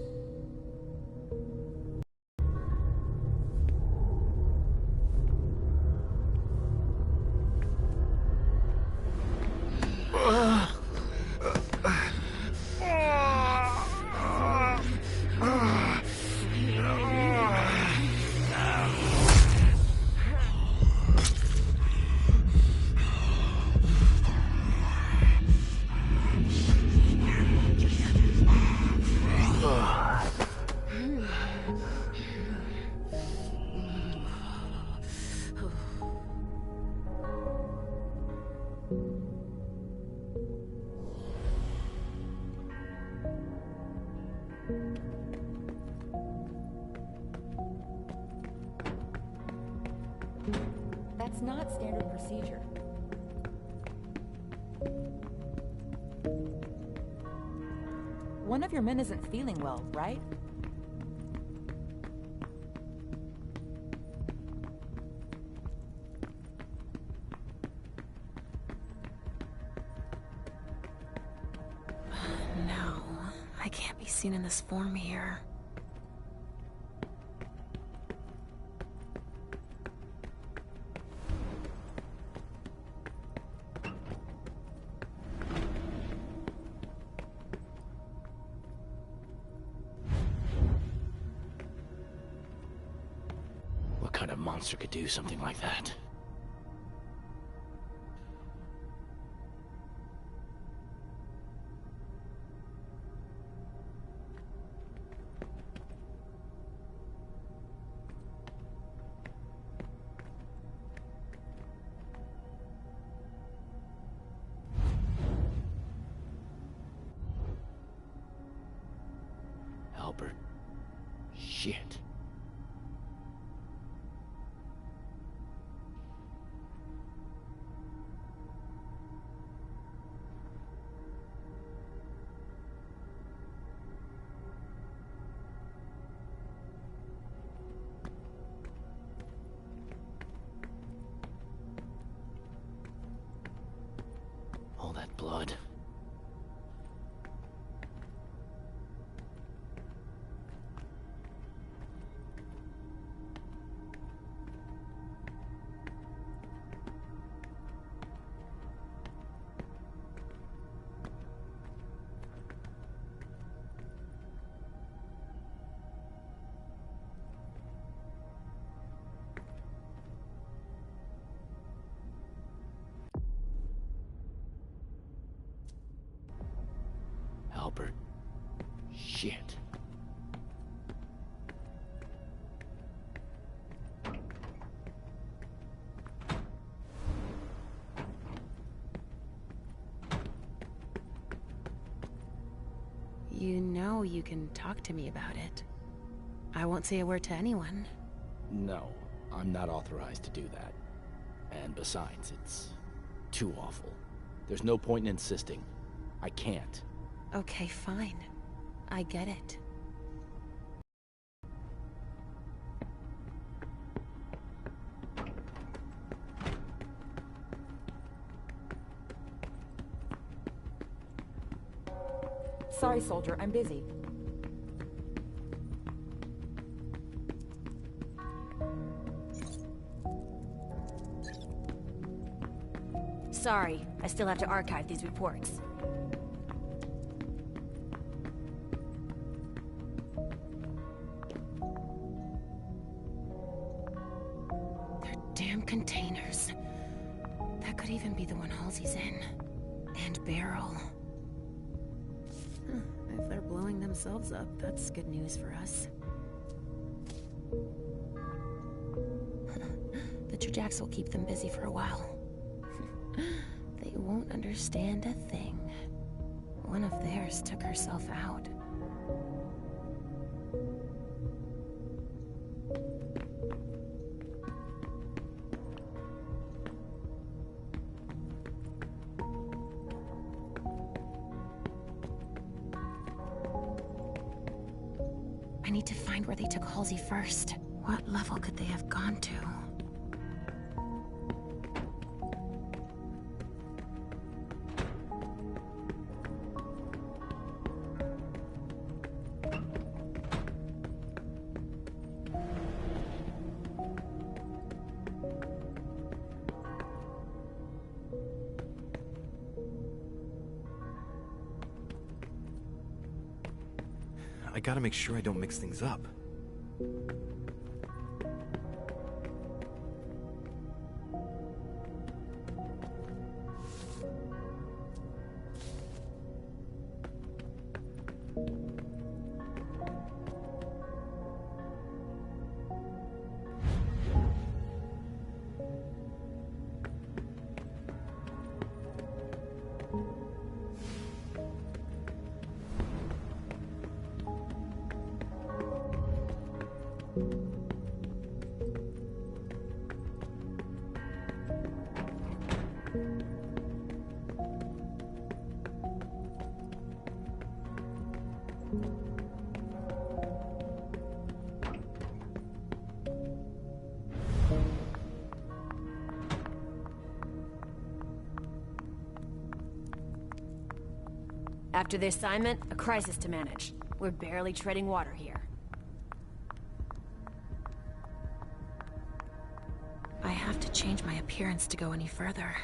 It's not standard procedure. One of your men isn't feeling well, right? No, I can't be seen in this form here. What kind of monster could do something like that? Albert. Shit. All that blood. Albert. Shit. You know you can talk to me about it. I won't say a word to anyone. No, I'm not authorized to do that. And besides, it's too awful. There's no point in insisting. I can't. Okay, fine. I get it. Sorry, soldier, I'm busy. Sorry, I still have to archive these reports. They're damn containers. That could even be the one Halsey's in. And Beryl. If they're blowing themselves up, that's good news for us. The Trajects will keep them busy for a while. They won't understand a thing. One of theirs took herself out. I need to find where they took Halsey first. What level could they have gone to? I gotta make sure I don't mix things up. After the assignment, a crisis to manage. We're barely treading water here. I have to change my appearance to go any further.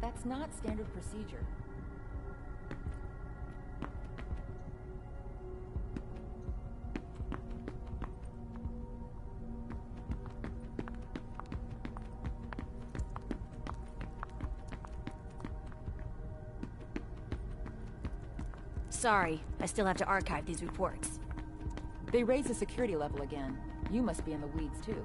That's not standard procedure. Sorry, I still have to archive these reports. They raised the security level again. You must be in the weeds, too.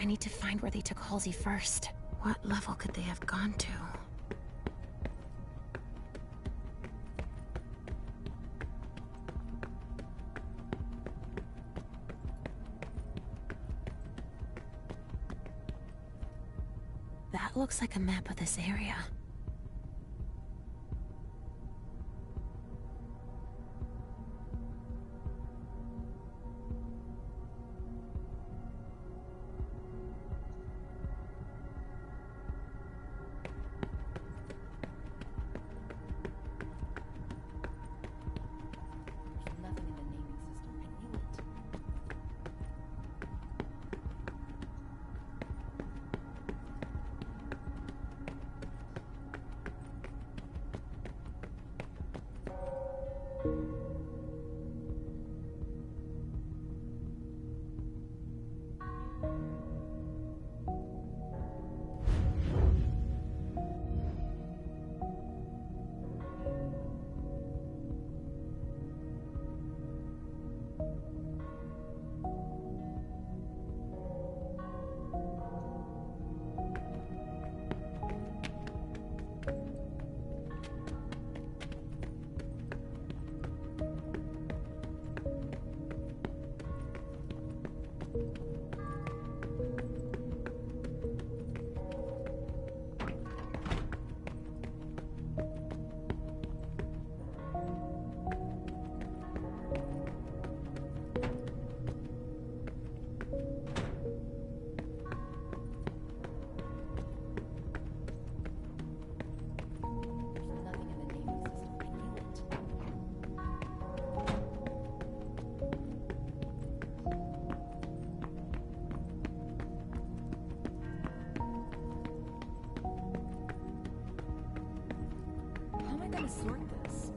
I need to find where they took Halsey first. What level could they have gone to? That looks like a map of this area. How am I gonna sort this?